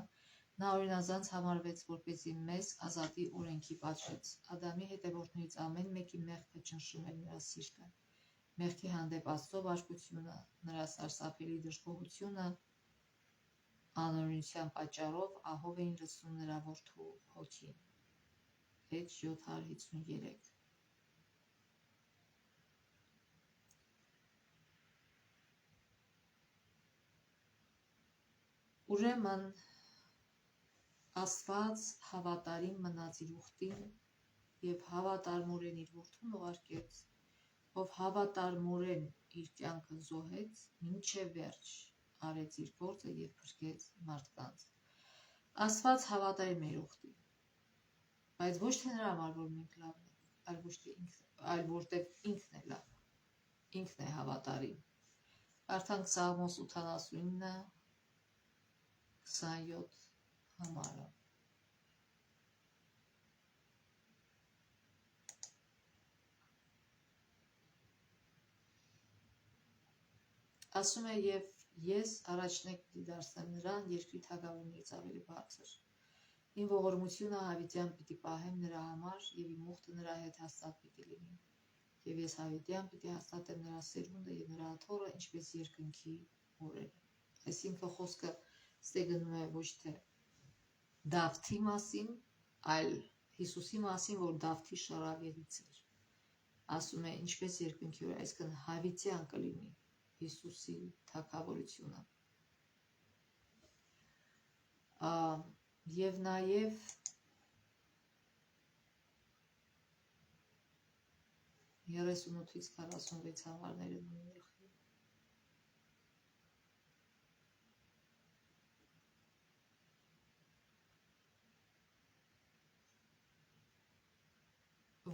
նա օրինազանց համարվեց, որպեսզի մեզ ազատի օրենքի պատժեց։ Ադամի հետևորդներից ամեն մեկի մեղքը ճնշում էր նրա սիրտը։ Մեղքի հանդեպ Աստծո բարկությունը, նրա սարսափելի դժգոհությունը, անօրենության պատճառով ահով էին լցնում նրա որդու հոգին։ Հետ 753 Ուրեմն Աստված հավատարիմ մնաց իր ուխտին և հավատարմորեն իր որդուն ուղարկեց, ով հավատարմորեն իր կյանքը զոհեց, մինչև վերջ արեց իր գործը և փրկեց մարդկանց։ Աստված հավատարիմ է իր ուխտին, բայց ոչ թե նրա համար, որ մենք լավն ենք, այլ որտեղ ինքն է լավ, ինքն է հավատարիմ։ Կարդանք Սաղմոս 89 27 համարը։ Ասում է, և ես առաջնեկ պիտի դարձնեմ նրան երկրի թագավորներից ավելի բարձր։ Իմ ողորմությունը հավիտյան պիտի պահեմ նրա համար, և իմ ուխտը նրա հետ հաստատ պիտի լինի։ Եվ ես հավիտյան պիտի հաստատեմ նրա սերունդը և նրա աթոռը, ինչպես երկնքի օրերը։ Այսինքն խոսքը ստեգնում է ոչ թե Դավթի մասին, այլ Հիսուսի մասին, որ Դավթի շարավերից էր։ Ասում է, ինչպես երկնքի օրերը, այսինքն հավիտյան կլինի Հիսուսի թագավորությունը։ Եվ նաև 38-ից 46 համարները նույնն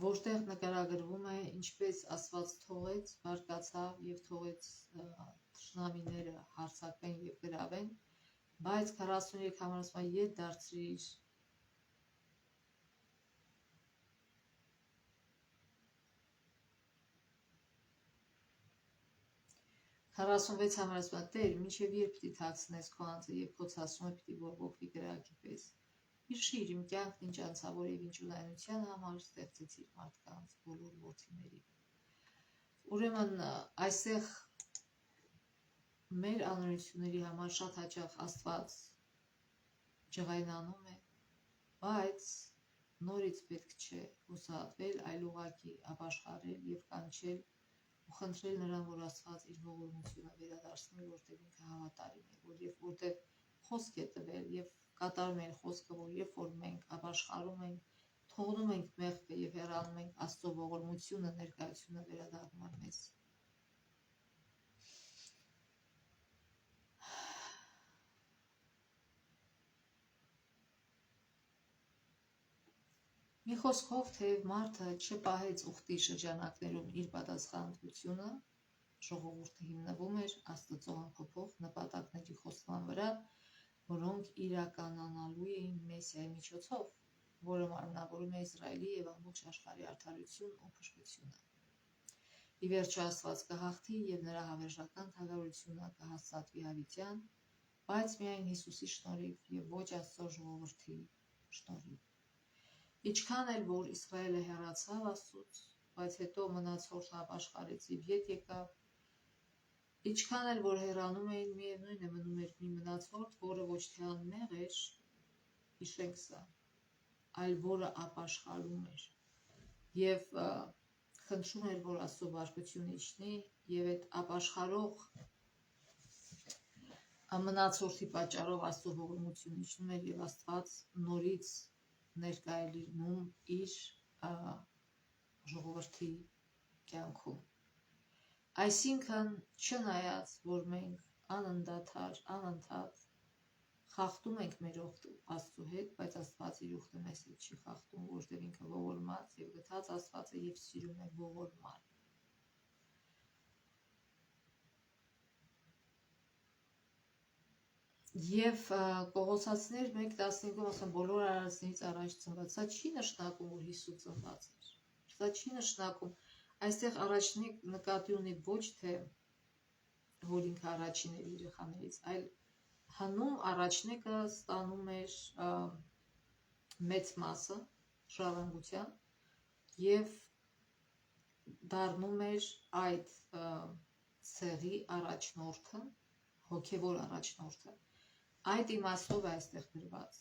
որտեղ նկարագրվում է, ինչպես Աստված թողեց, բարկացավ և թողեց թշնամիները հարձակվեն և գրավեն, բայց 43 համարը ետ դարձրիր 46 համարը Տեր, մինչև երբ պիտի թաքցնես քո անձը և քո ցասումը պիտի բորբոքվի կրակի պես։ Հիշիր իմ կյանքն ինչ անցավոր և ինչ ունայնության համար ստեղծեցիր մարդկանց բոլոր որդիների։ Ուրեմն այստեղ մեր անօրենությունների համար շատ հաճախ Աստված ջղայնանում է, բայց նորից պետք չէ հուսահատվել, այլ ուղղակի ապաշխարել և կանչել ու խնդրել նրան, որ Աստված իր ողորմությունը վերադարձնի, որտեղ ինքը հավատարիմ է, որ երբ որտեղ խոսք է տվել եւ կատարում է խոսքը, որ երբ որ մենք ապաշխարում ենք, թողնում ենք մեղքը եւ հեռանում ենք Աստծո ողորմությունը, ներկայությունը վերադառնում է մեզ։ Մի խոսքով, թեև մարդը չպահեց ուխտի շրջանակներում իր պատասխանատվությունը, ժողովուրդը հիմնվում էր Աստծո ամփոփող նպատակների խոստման վրա, որոնք իրականանալու էին Մեսիայի միջոցով, որը մարմնավորում է Իսրայելի և ամբողջ աշխարհի արդարություն ու փրկությունը։ Ի վերջո Աստված կհաղթի և նրա հավերժական թագավորությունը կհաստատվի հավիտյան, բայց միայն Հիսուսի շնորհիվ և ոչ Աստծո ժողովրդի շնորհիվ։ Ինչքան էլ որ Իսրայելը հեռացավ Աստծուց, բայց հետո մնացորդը ապաշխարեց և ետ եկավ, ինչքան էլ որ հեռանում էին, միևնույն է մնում էր մի մնացորդ, որը ոչ թե անմեղ էր, հիշենք սա, այլ որը ապաշխարում էր և խնդրում էր, որ Աստծո բարկությունը իջնի, և այդ ապաշխարող մնացորդի պատճառով Աստծո ողորմությունը իջնում էր և Աստված նորից ներկա է լինում իր ժողովրդի կյանքում։ Այսինքն, չնայած որ մենք անընդհատ խախտում ենք մեր Աստծու հետ, բայց Աստված իր ուխտը մեզ հետ չի խախտում, որովհետև ինքը ողորմած եւ գթած Աստված է եւ սիրում է ողորմալ։ Եվ Կողոսացիներ 1:15-ում ասում բոլոր արարածներից առաջ ծնված, սա չի նշանակում, որ Հիսուս ծնված էր։ Սա չի նշանակում, այստեղ առաջնի նկատի ունի ոչ թե որ ինքը առաջին էր երեխաներից, այլ հնում առաջնեկը ստանում էր մեծ մասը ժառանգության եւ դառնում էր այդ ցեղի առաջնորդը, հոգևոր առաջնորդը։ Այդ իմաստով է այստեղ գրված,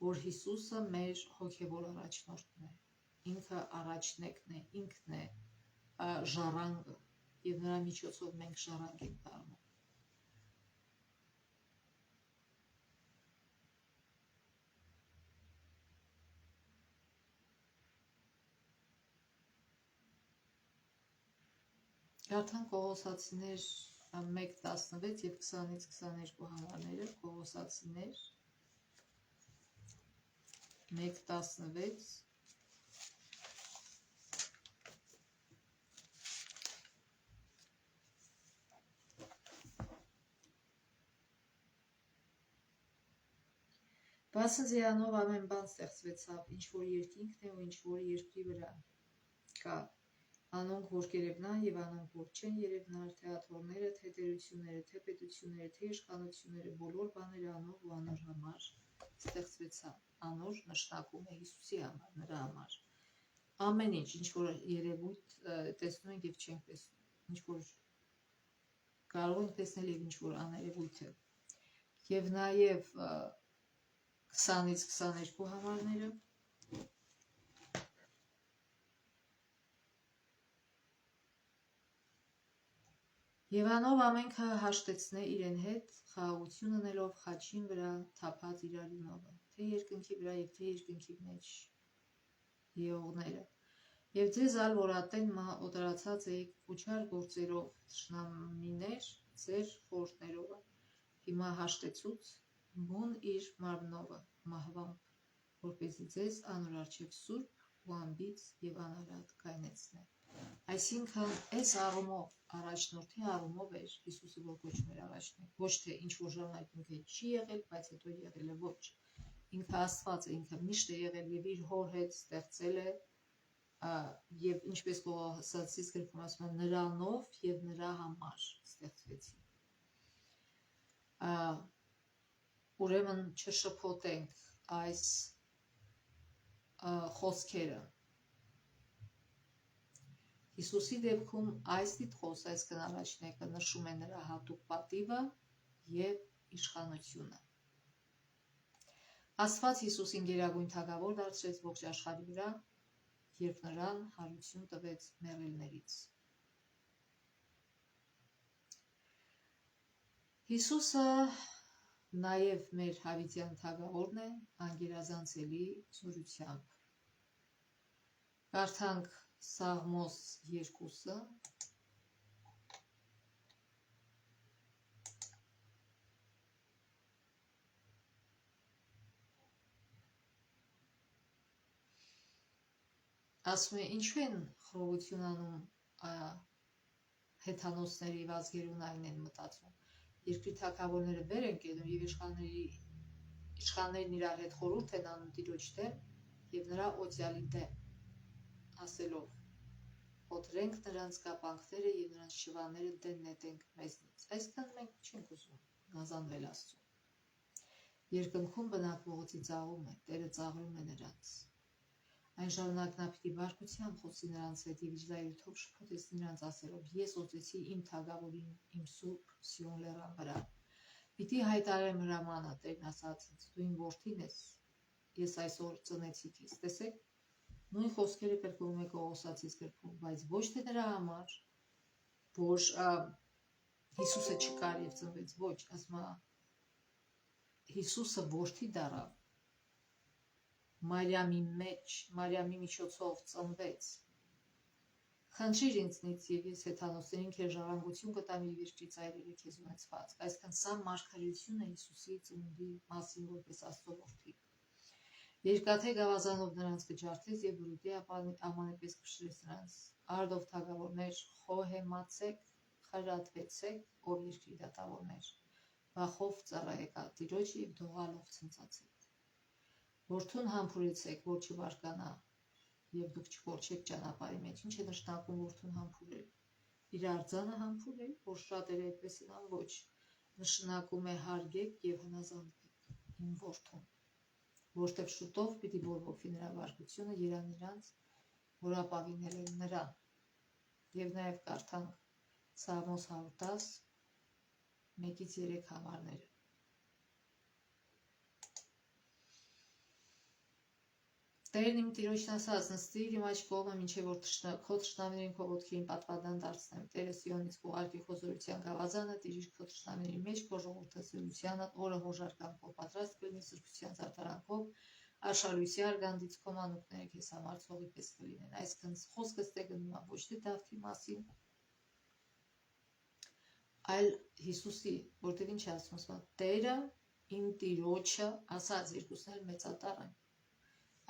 որ Հիսուսը մեր հոգևոր առաջնորդն է, ինքը առաջնեկն է, ինքն է ժառանգը եւ նրա միջոցով մենք ժառանգ ենք դառնում։ Արդեն Կողոսացիներ 1:16 եւ 20-22 համարները, Կողոսացիներ 1:16 Բացը ձերանով ամեն բան ստեղծվեցավ, ինչ որ երկինքն է ու ինչ որ երկրի վրա կա, անոնք որ կերևնան եւ անոնք որ չեն երևնար, թե աթոռները, թե տերությունները, թե պետությունները, թե իշխանությունները, բոլոր բաները անոր ու անոր համար ստեղծվեցան։ Անոր նշանակում է Հիսուսի համար, նրա համար։ Ամեն ինչ որ երևույթ տեսնում ենք եւ չենք տեսնում, ինչ որ կարող ենք տեսնել եւ ինչ որ աներևույթ է։ Եվ նաեւ 20-22 համարները Եվ անով ամենքը հաշտեցնե իրեն հետ, խաղաղություն ունելով խաչին վրա թափած իր արյունովը, թե երկնքի վրա եւ թե երկնքի մեջ եղողները։ Եվ ձեզ ալ որ ատեն օտարացած եք փուչար գործերով թշնամիներ ձեր խորհուրդներով, հիմա հաշտեցուց բուն իր մարմնովը մահվամբ, որպեսզի ձեզ անոր առջև սուրբ ու անբիծ եւ անարատ կայնեցնե։ Այսինքն այս առումով առաջնորդի առումով էր Հիսուսը որ կոչվում էր առաջնորդ, ոչ թե ինչ որ ժամանակ ինքը չի եղել, բայց հետո եղել է, ոչ։ Ինքը Աստված է, ինքը միշտ է եղել եւ իր հոր հետ ստեղծել է եւ ինչպես Կողոսացիս գրքում ասում է նրանով եւ նրա համար ստեղծվեցին։ Ուրեմն չշփոթենք այս խոսքերը։ Հիսուսի դեպքում այս դիտխոս, այսքան առաջնեկը նշում է նրա հատուկ պատիվը եւ իշխանությունը։ Աստված Հիսուսին գերագույն թագավոր դարձրեց ողջ աշխարհի վրա, երբ նրան հարություն տվեց մեռելներից։ Հիսուսը նաեւ մեր հավիտյան թագավորն է անգերազանցելի զորությամբ։ Կարդանք Սաղմոս 2-ը ասում է ինչու են խռովություն անում հեթանոսների վազգերուն այն են մտածում։ Երկրի թագավորները վեր են կենում եւ իշխաններն իրար հետ խորհուրդ են անում Տիրոջ դեմ եւ նրա օծյալի դեմ, ասելով. «Օտրենք նրանց կապանքները եւ նրանց շիվաները դեն նետենք մեզնից»։ Այսքան մենք չենք ուզում գազանվել Աստծուն։ Երկնքում բնակվողը ծիծաղում է, Տերը ծաղրում է նրանց։ Այն ժամանակ նա պիտի բարկությամբ խոսի նրանց հետ եւ իր զայրույթով շփոթեցնի նրանց ասելով. «Ես օծեցի իմ թագավորին իմ սուրբ Սիոն լեռան վրա»։ Պիտի հայտարարեմ հրամանը, Տերն ասաց ինձ. «Դու իմ որդին ես, ես այսօր ծնեցի քեզ»։ Տեսեք, նույն խոսքերը կրկնում է Կողոսացիս գրքում, բայց ոչ թե նրա համար, որ Հիսուսը չկար եւ ծնվեց, ոչ, ասում է Հիսուսը որդի դառավ, Մարիամի մեջ, Մարիամի միջոցով ծնվեց, Խնդրիր ինձնից եւ ես հեթանոսներին քեզ ժառանգություն կտամ եւ երկրի ծայրերը քեզ ունեցված։ Այսինքն սա մարգարեությունը Հիսուսի ծնունդի մասին որպես Աստծո որդի։ Երկաթե գավազանով նրանց կջարդես եւ բրուտի ամանեպես կշրես նրանց։ Արդով թագավորներ, խոհեմացեք, խրատվեցեք, ով երկրի դատավորներ։ Բախով ծառայեք Տիրոջ եւ դողալով ցնծացեք։ Որդուն համբուրեցեք, որ չբարկանա, եւ դուք չկորչեք ճանապարհի մեջ։ Ինչ է նշանակում որդուն համբուրել։ Իր արձանը համբուրել, որ շատերը այդպես են ոչ։ Նշանակում է հարգեք եւ հնազանդվեք իմ որդուն, որտեղ շուտով պիտի բորբոքվի նրա վարկությունը երան իրանց, որ ապավինել են նրան։ Եվ նաեւ կարդանք Սաղմոս 110 1-3 համարները։ Տերն իմ Տիրոջն ասաց, նստիր իմ աջ կողմը, մինչև որ քո թշնամիներին քո ոտքերին պատվադան դարձնեմ։ Տերը Սիոնից կուղարկի քո զորության գավազանը, տիրիր քո թշնամիների մեջ, քո ժողովուրդը զորությանը, օրը հոժարկանքով պատրաստ կլինի սրբության զարդարանքով, աշխարհույսի արգանդից քո մանուկները քեզ համար ցողի պես կլինեն։ Այսինքն խոսքը ստե գնում է ոչ թե Դավթի մասին, այլ Հիսուսի, որտեղ ինչ է ասում, Տերը իմ Տիրոջը ասաց, երկուսն էլ մեծատառ են։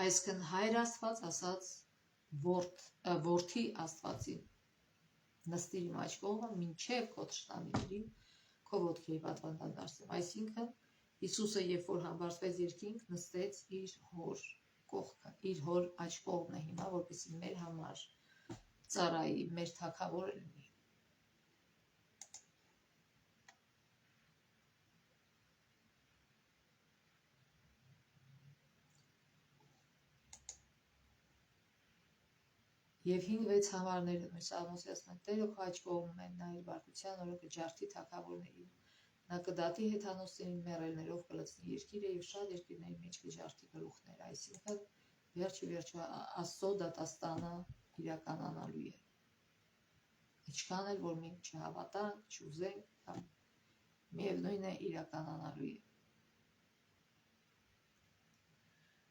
Այսինքն Հայր Աստված ասաց որդի Աստվածին, նստիր իմ աջ կողմը, մինչև քո թշնամիներին քո ոտքերի պատվանդան դարձնեմ։ Այսինքն Հիսուսը, երբ որ համբարձվեց երկինք, նստեց իր հոր կողքը, իր հոր աջ կողմն է հիմա, որպեսզի մեր համար ծառայի, մեր թագավորը լինի։ Եվ 5-6 համարները մեր Սաղմոսի ասում են, Տերը քո աջ կողմում են, նա իր բարկության օրը կջարդի թագավորներին, նա կդատի հեթանոսներին, մեռելներով կլցնի երկիրը եւ շատ երկրների մեջ կջարդի գլուխներ։ Այսինքն վերջը Աստծո դատաստանը իրականանալու է։ Ինչքան էլ որ մենք չհավատանք, չուզենք, կամ միևնույն է իրականանալու է։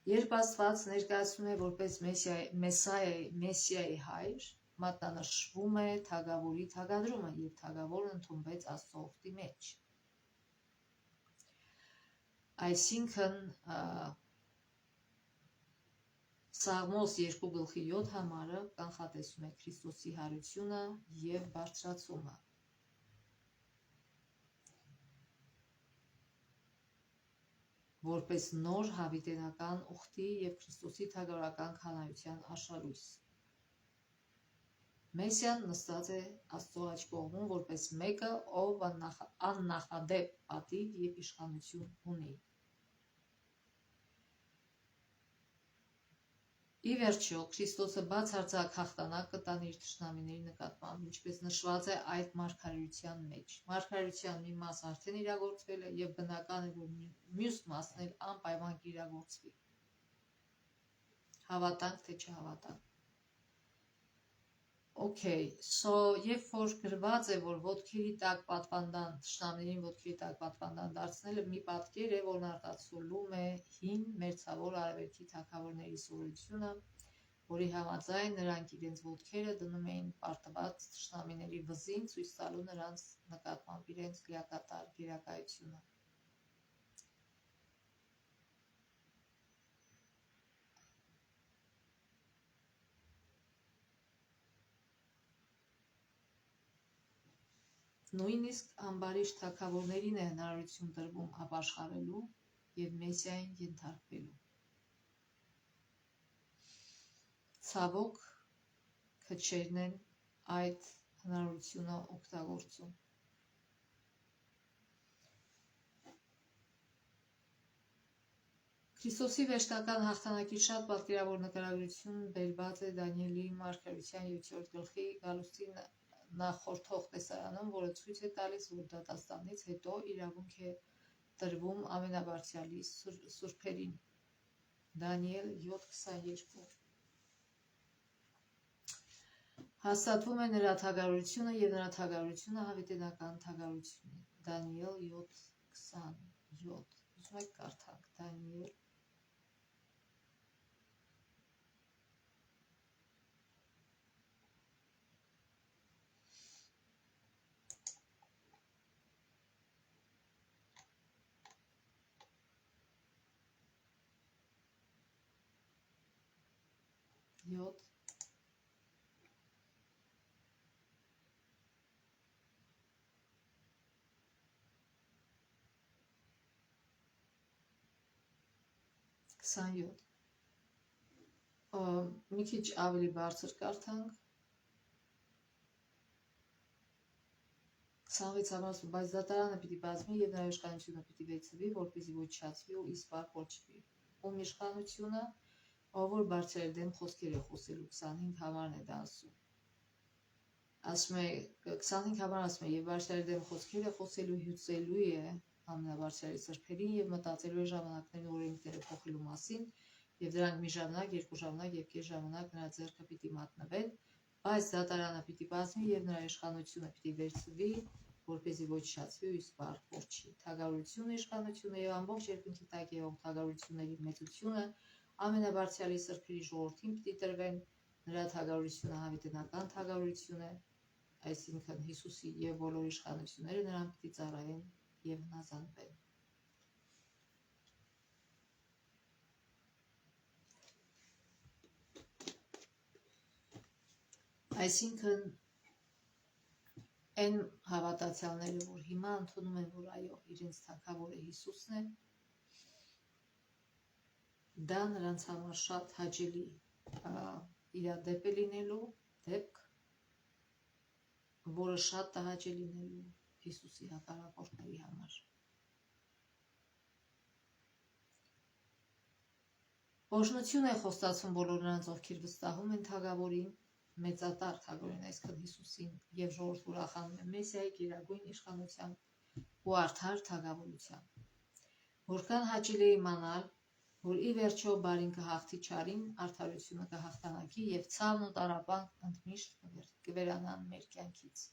Երբ Աստված ներկայացնում է որպես Մեսիայի հայր, մատնանշվում է թագավորի թագադրումը եւ թագավորն ընդունվեց Աստծո օգտի մեջ։ Այսինքն Սաղմոս 2:7 համարը կանխատեսում է Քրիստոսի հարությունը եւ բարձրացումը։ Որպես նոր հավիտենական ուխտի եւ Քրիստոսի թագավորական քանայության աշխարհույս։ Մեսիան նստած է Աստծո աջ կողմում որպես մեկը, ով աննախադեպ պատիվ եւ իշխանություն ունի։ Ի վերջո, Քրիստոսը բացարձակ հաղթանակ կտանի իր թշնամիների նկատմամբ, ինչպես նշված է այդ մարգարեության մեջ։ Մարգարեության մի մաս արդեն իրագործվել է եւ բնական է, որ մյուս մասն էլ անպայման կիրագործվի։ Հավատանք թե չհավատանք։ Okay, երբ որ գրված է, որ ոտքերի տակ պատվանդան, թշնամիներին ոտքերի տակ պատվանդան դարձնելը մի պատկեր է, որն արտացոլում է հին մերձավոր արևելքի թագավորների սովորությունը, որի համաձայն նրանք իրենց ոտքերը դնում էին պարտված թշնամիների վզին, ցույց տալու նրանց նկատմամբ իրենց լիակատար գերակայությունը։ Նույնիսկ ամբարիշտ թագավորներին է հնարավորություն տրվում ապաշխարելու եւ Մեսիային ենթարկվելու։ Ցավոք, քչերն են այդ հնարավորությունը օգտագործում։ Քրիստոսի վերջնական հաղթանակի շատ պատկերավոր նկարագրություն բերված է Դանիելի մարգարեության 7-րդ գլխի գալուստի նախորդող տեսարանում, որը ցույց է տալիս, որ դատաստանից հետո իրավունք է տրվում ամենաբարձրյալի սուրբերին։ Դանիել 7:22 Հաստատվում է նրա թագավորությունը եւ նրա թագավորությունը հավիտենական թագավորություն է։ Դանիել 7:27 Ուզում եք կարդանք Դանիել 7:27 7 27 մի քիչ ավելի բարձր կարդանք 26 համարում, բայց դատարանը պիտի բազմի և նրա իշխանությունը պիտի վերցվի, որպեսզի ոչնչացվի ու իսպառ կոչվի։ Ում իշխանությունը, ով որ բարձր դեմ խոսքեր է խոսելու, 25 համարն է դա ասում։ Ասում է 25 համար ասում է եւ բարձր դեմ խոսքեր է խոսելու, հյուծելու է ամենաբարձրի սրբերին եւ մտածելու է ժամանակների օրենքները փոխելու մասին, եւ դրանք մի ժամանակ, երկու ժամանակ եւ կես ժամանակ նրա ձեռքը պիտի մատնվեն, բայց դատարանը պիտի բազմի եւ նրա իշխանությունը պիտի վերցվի, որպեսզի ոչնչացվի ու իսպառ կոչի։ Թագավորությունը, իշխանությունը եւ ամբողջ երկնքի տակ եղող թագավորությունների մեծությունը ամենաբարձրի սրբերի ժողովրդին պիտի տրվեն, նրա թագավորությունը հավիտենական թագավորություն է, այսինքն Հիսուսի եւ բոլոր իշխանությունները նրան պիտի ծառայեն եւ հնազանդվեն։ Այսինքն այն հավատացյալները, որ հիմա ընդունում են, որ այո, իրենց թագավորը Հիսուսն է, դա նրանց համար շատ հաճելի իրադեպ է լինելու, դեպք, որը շատ տհաճ է լինելու Հիսուսի հակառակորդների համար։ Օրհնություն է խոստացվում բոլոր նրանց, ովքեր վստահում են թագավորին, մեծատար թագավորին, այսինքն Հիսուսին, եւ ժողովուրդ ուրախանում է Մեսիայի գերագույն իշխանությամբ ու արդար թագավորությամբ։ Որքան հաճելի է իմանալ, որ ի վերջո բարին կհաղթի չարին, արդարությունը կհաղթանակի եւ ցավն ու տառապանքն ընդմիշտ կվերանան մեր կյանքից։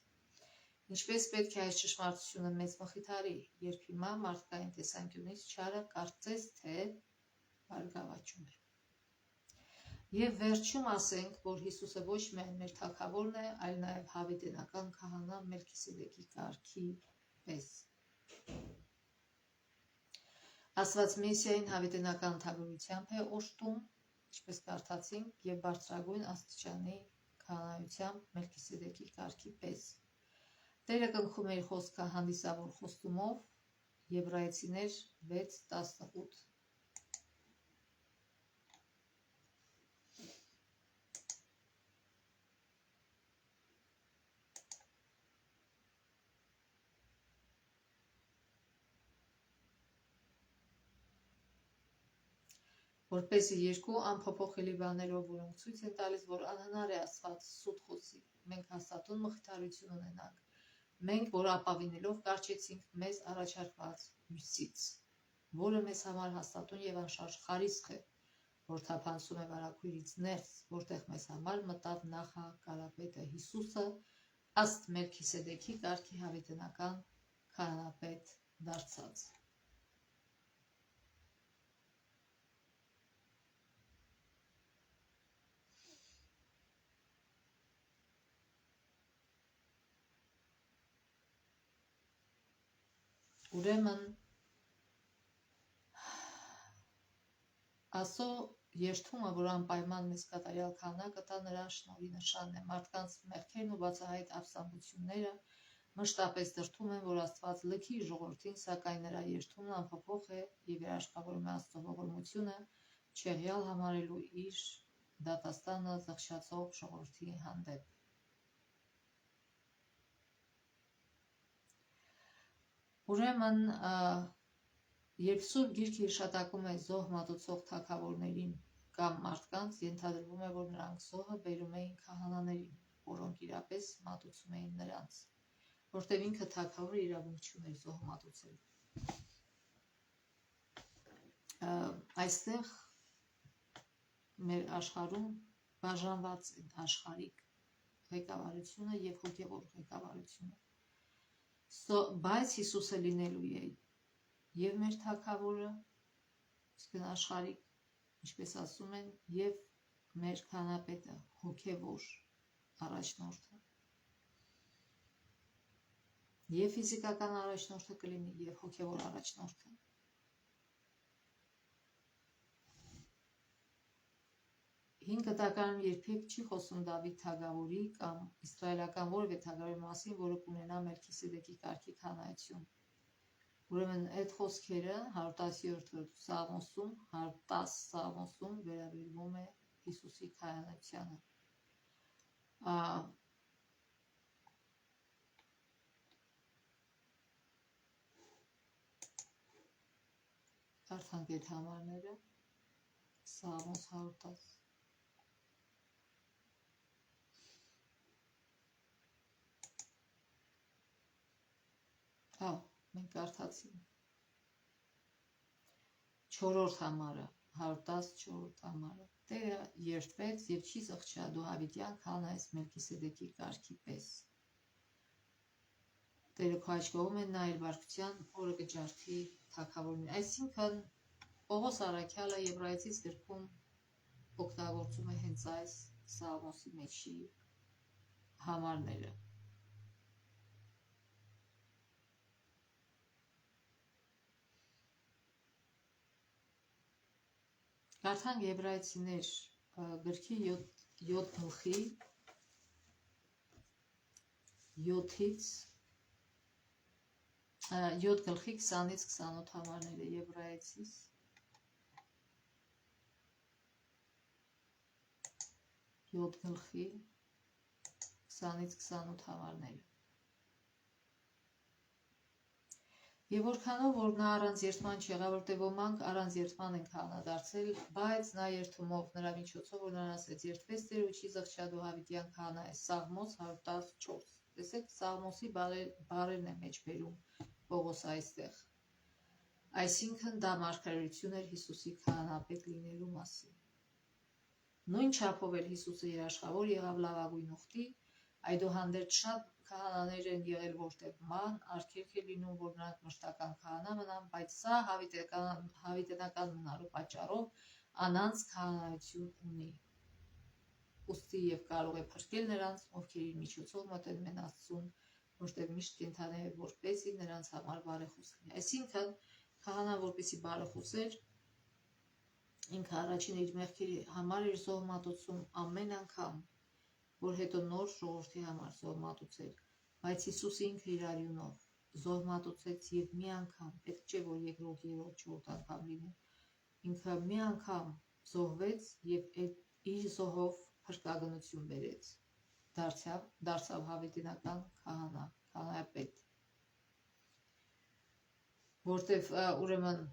Ինչպես պետք է այս ճշմարտությունը մեծ մխիթարի, երբ հիմա մարդկային տեսանկյունից չարը կարծես թե բարգավաճում է։ Եվ վերջում ասենք, որ Հիսուսը ոչ միայն մեր թագավորն է, այլ նաև հավիտենական քահանա Մելքիսեդեկի կարգի պես։ Աստված Մեսիային հավիտենական թագավորությամբ է օժտում, ինչպես կարդացինք, եւ բարձրագույն աստիճանի քահանայությամբ Մելքիսեդեկի կարգի պես։ Տերը կնքում է իր խոսքը հանդիսավոր խոստումով, Եբրայեցիներ 6:18։ Որպեսզի երկու անփոփոխելի բաներով, որոնք ցույց են տալիս, որ անհնար է Աստված սուտ խոսի, մենք հաստատուն մխիթարություն ունենանք, մենք, որ ապավինելով կարճեցինք մեզ առաջարկված հույսից, որը մեզ համար հաստատուն եւ անշարժ խարիսխ է, որ թափանցում է վարագույրից ներս, որտեղ մեզ համար մտավ նախակարապետը Հիսուսը, ըստ Մելքիսեդեկի կարգի հավիտենական քահանապետ դարձած։ Ուրեմն Աստծո երդումը, որ անպայման մեզ կատարյալ քահանա կտա, նրա շնորհի նշանն է։ Մարդկանց մեղքերն ու բացահայտ ապստամբությունները մշտապես դրդում են, որ Աստված լքի ժողովրդին, սակայն նրա երդումն անփոփոխ է եւ երաշխավորում է Աստծո ողորմությունը, չեղյալ համարելու իր դատաստանը զղջացող ժողովրդի հանդեպ։ Ուրեմն, երբ Սուրբ Գիրքը հիշատակում է զոհ մատուցող թագավորներին կամ մարդկանց, ենթադրվում է, որ նրանք զոհը բերում էին քահանաներին, որոնք իրապես մատուցում էին նրանց, որտեղ ինքը թագավորը իրավունք չուներ զոհ մատուցել։ Այստեղ մեր աշխարհում բաժանված են աշխարհիկ ղեկավարությունը եւ հոգեվոր ղեկավարությունը։ Բայց Հիսուսը լինելու է եւ մեր թագավորը, իսկ աշխարհիկ, ինչպես ասում են, եւ մեր քահանապետը, հոգեվոր առաջնորդը։ Եվ ֆիզիկական առաջնորդը կլինի, եւ հոգեվոր առաջնորդը։ Հին գտականում երբեք չի խոսում Դավիթ թագավորի կամ իսրայելական որևէ թագավորի մասին, որը կունենա Մելքիսեդեկի կարգի քահանայություն։ Ուրեմն այդ խոսքերը 117 Սաղմոսում, 110 Սաղմոսում վերաբերվում է Հիսուսի քահանայությանը։ Կարդանք այդ համարները։ Սաղմոս 110։ Մենք կարդացինք 4-րդ համարը, 110 4-րդ համարը։ Տերը երդվեց եւ չի զղջա, դու հավիտյան քահանա ես Մելքիսեդեկի կարգի պես։ Տերը քո աջ կողմն է, նա իր բարկության օրը կջարդի թագավորին։ Այսինքն Պողոս առաքյալը Եբրայեցիս գրքում օգտագործում է հենց այս Սաղմոսի մեջի համարները։ Կարդանք Եբրայեցիներ գրքի 7 գլխի 7 գլխի 20-ից 28 համարները Եբրայեցիս 7 գլխի 20-ից 28 համարները։ Եվ որքանով որ նա առանց երդման չեղավ, որտեղ ոմանք առանց երդման են քահանադարձել, բայց նա երդումով նրա միջոցով որ նրան ասեց երդվեց Տերը ու չի զղջա դու հավիտյան քահանա ես։ Սաղմոս 114։ Տեսեք, Սաղմոսի բառերն է մեջ բերում Պողոս այստեղ։ Այսինքն դա մարգարեություն էր Հիսուսի քահանապետ լինելու մասին։ Նույն չափով էլ Հիսուսը երաշխավոր եղավ լավագույն ուխտի, այդուհանդերձ շատ քահանաներ են եղել, որտեղ ման արգելք է լինում, որ նրանք մշտական քահանա մնան, բայց սա հավիտենական մնալու պատճառով անանց քահանայություն ունի։ Ուստի եւ կարող է փրկել նրանց, ովքեր իր միջոցով մոտենում են Աստծուն, որտեղ միշտ կենթանի է, որպեսզի նրանց համար բարեխոս լինի։ Այսինքն քահանան որպեսզի բարեխոսեր, ինքը առաջին իր մեղքերի համար էր զոհ մատուցում ամեն անգամ, որ հետո նոր ժողովրդի համար զոհ մատուցեր, բայց Հիսուսը ինքը իր արյունով զոհ մատուցեց եւ մի անգամ, պետք չէ որ երկրորդ, երրորդ, չորրորդ անգամ լինի, ինքը մի անգամ զոհվեց եւ իր զոհով փրկագնություն բերեց, դարձավ հավիտենական քահանա, քահանայապետ, որտեվ ուրեմն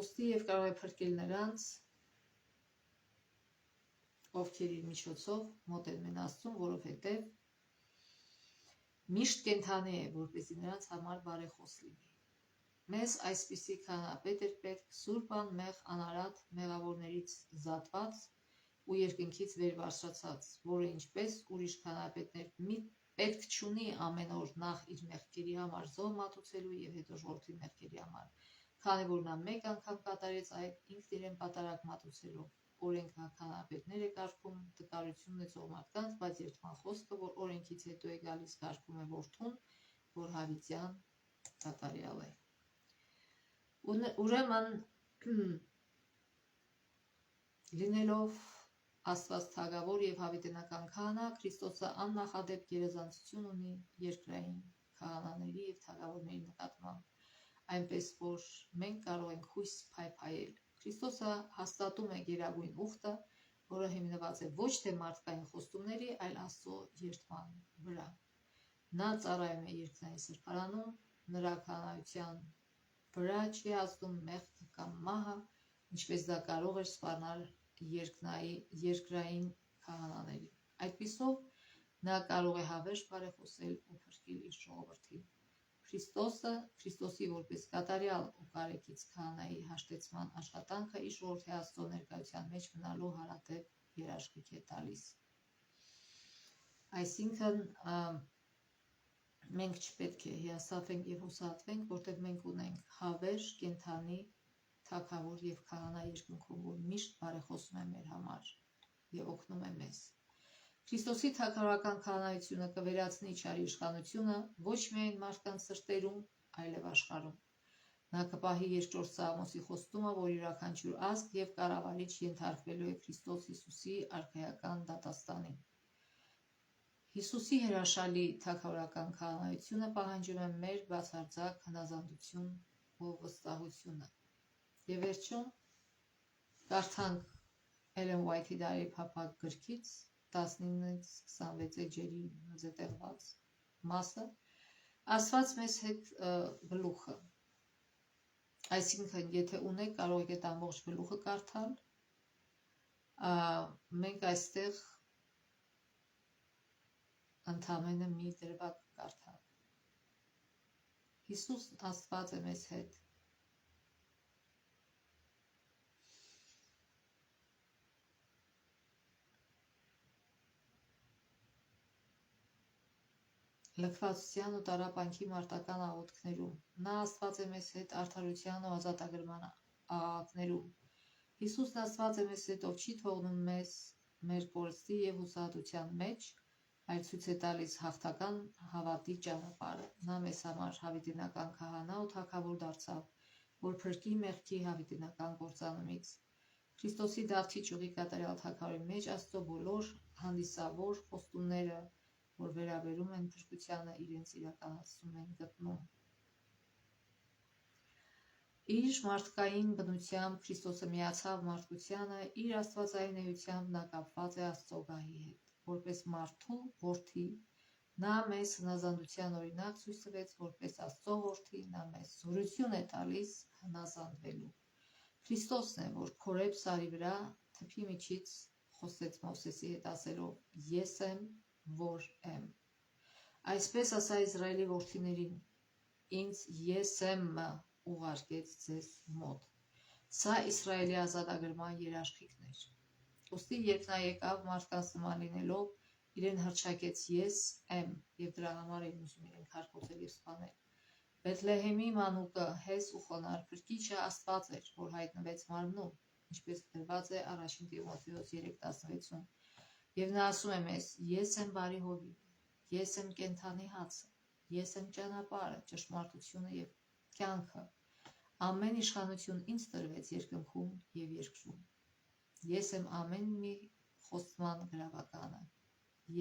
ուստի եւ կարող է փրկել նրանց, ովքեր իր միջոցով մոտենում են Աստծուն, որովհետև միշտ կենթանի է, որպեսզի նրանց համար բարեխոս լինի։ Մեզ այսպիսի քահանապետ էր պետք, սուրբ անմեղ, անարատ, մեղավորներից զատված ու երկնքից վեր բարձրացած, որը ինչպես ուրիշ քահանապետներ պետք չունի ամեն օր նախ իր մեղքերի համար զոհ մատուցելու եւ հետո ժողովրդի մեղքերի համար, քանի որ նա մեկ անգամ կատարեց այդ ինքն իրեն պատարագ մատուցելով։ Օրենքը քահանապետներ է կարգում տկարություն ունեցող մարդկանց, բայց երդման խոսքը, որ օրենքից հետո է գալիս, կարգում է որդուն, որ հավիտյան կատարյալ է։ Ուրեմն լինելով Աստված թագավոր եւ հավիտենական քահանա, Քրիստոսը աննախադեպ գերազանցություն ունի երկրային քահանաների եւ թագավորների նկատմամբ, այնպես որ մենք կարող ենք հույս փայփայել։ Քրիստոսը հաստատում է գերագույն ուխտը, որը հիմնված է ոչ թե մարդկային խոստումների, այլ Աստծո երդման վրա։ Նա ծառայում է երկնային սրբարանում, նրա քահանայության վրա չի ազդում մեղքը կամ մահը, ինչպես դա կարող էր սպառնալ երկրային քահանաներին։ Այդպիսով նա կարող է հավերժ բարեխոսել ու փրկել իր ժողովրդին։ Քրիստոսի որպես կատարյալ ու կարեկից քահանայի հաշտեցման աշխատանքը իր ժողովրդի Աստծո ներկայության մեջ մնալու հարատև երաշխիք է տալիս։ Այսինքն մենք չպետք է հիասթափենք եւ հուսահատվենք, որտեղ մենք ունենք հավերժ, կենթանի թագավոր եւ քահանա երկնքում, որ միշտ բարեխոսում է մեր համար եւ օգնում է մեզ։ Քրիստոսի թագավորական քահանայությունը կվերացնի չար իշխանությունը ոչ միայն մարդկանց սրտերում, այլև աշխարհում։ Նա կպահի երկրորդ Սաղմոսի խոստումը, որ յուրաքանչյուր ազգ և կառավարիչ ենթարկվելու է Քրիստոս Հիսուսի արքայական դատաստանին։ Հիսուսի հրաշալի թագավորական քահանայությունը պահանջում է մեր բացարձակ հնազանդություն ու վստահությունը։ Եվ վերջում կարդանք Էլեն Ուայթի Դարերի փափագ գրքից 19-ից 26 էջերի զետեղված մասը, Աստված մեզ հետ գլուխը։ Այսինքն, եթե ունեք, կարող եք այդ ամբողջ գլուխը կարդալ, մենք այստեղ ընդամենը մի դրվագ կարդանք։ Հիսուս Աստված է մեզ հետ։ Լքվածության ու տառապանքի մարտական աղոթքներում։ Նա Աստված է մեզ հետ արդարության ու ազատագրման աղաղակներում։ Հիսուսն Աստված է մեզ հետ, ով չի թողնում մեզ մեր կորստի և հուսահատության մեջ, այլ ցույց է տալիս հաղթական հավատի ճանապարհը։ Նա մեզ համար հավիտենական քահանա ու թագավոր դարձավ, որ փրկի մեղքի հավիտենական կործանումից։ Քրիստոսի Դավթի ճյուղի կատարյալ թագավորի մեջ Աստծո բոլոր հանդիսավոր խոստումները, որ վերաբերում են փրկությանը, իրենց իրականացում են գտնում։ Իր մարդկային բնությամբ Քրիստոսը միացավ մարդկությանը, իր աստվածային էությամբ նա կապված է Աստծո գահի հետ։ Որպես մարդու որդի նա մեզ հնազանդության օրինակ ցույց տվեց, որպես Աստծո որդի նա մեզ զորություն է տալիս հնազանդվելու։ Քրիստոսն է, որ Քորեբ սարի վրա թփի միջից խոսեց Մովսեսի հետ ասելով. Ես եմ, որ եմ։ Այսպես ասա Իսրայելի որդիներին, ինձ ես եմ ուղարկեց ձեզ մոտ։ Սա Իսրայելի ազատագրման երաշխիքն էր։ Ուստի երբ նա եկավ մարդկանց նման լինելով, իրեն հռչակեց ես եմ, և դրա համար էին ուզում իրեն քարկոծել և սպանել։ Բեթլեհեմի մանուկը հես ու խոնարհ փրկիչը Աստված էր, որ հայտնվեց մարմնում, ինչպես գրված է առաջին Տիմոթեոս 3:16-ում։ Եվ նա ասում է մեզ. ես եմ բարի հովիվը, ես եմ կենդանի հացը, ես եմ ճանապարհը, ճշմարտությունը և կյանքը։ Ամեն իշխանություն ինձ տրվեց երկնքում և երկրում։ Ես եմ ամեն մի խոստման գրավականը։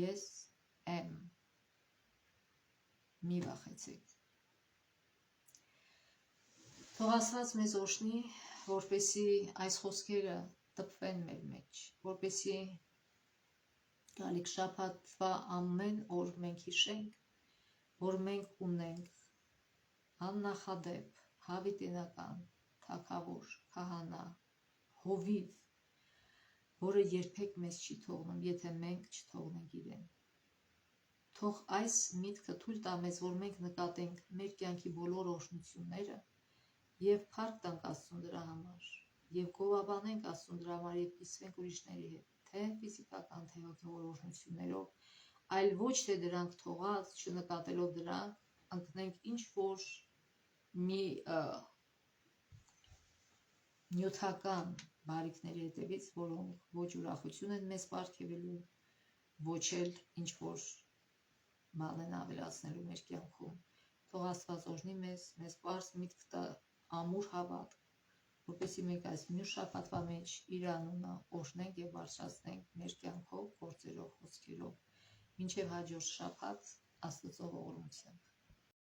Ես եմ։ Մի վախեցեք։ Թող Աստված մեզ օրհնի, որպեսզի այս խոսքերը տպվեն մեր մեջ, որպեսզի գալիք շաբաթվա ամեն օր մենք հիշենք, որ մենք ունենք աննախադեպ, հավիտենական, թագավոր, քահանա, հովիվ, որը երբեք մեզ չի թողնում, եթե մենք չթողնենք իրեն։ Թող այս միտքը թույլ տա մեզ, որ մենք նկատենք մեր կյանքի բոլոր օրհնությունները և փառք տանք Աստծուն դրա համար, և գովաբանենք Աստծուն դրա համար և կիսվենք ուրիշների հետ, թե ֆիզիկական, թե հոգևոր օրհնություններով, այլ ոչ թե դրանք թողած, չնկատելով դրանք, ընկնենք ինչ-որ մի նյութական բարիքների հետևից, որոնք ոչ ուրախություն են մեզ պարգևելու, ոչ էլ ինչ-որ բան են ավելացնելու մեր կյանքում։ Թող Աստված օրհնի մեզ պարզ միտք տա, ամուր հավատք, որպեսզի մենք այս մյուս շաբաթվա մեջ իր անունը օրհնենք և բարձրացնենք մեր կյանքով, գործերով, խոսքերով։ Մինչև հաջորդ շաբաթ, Աստծո ողորմությամբ։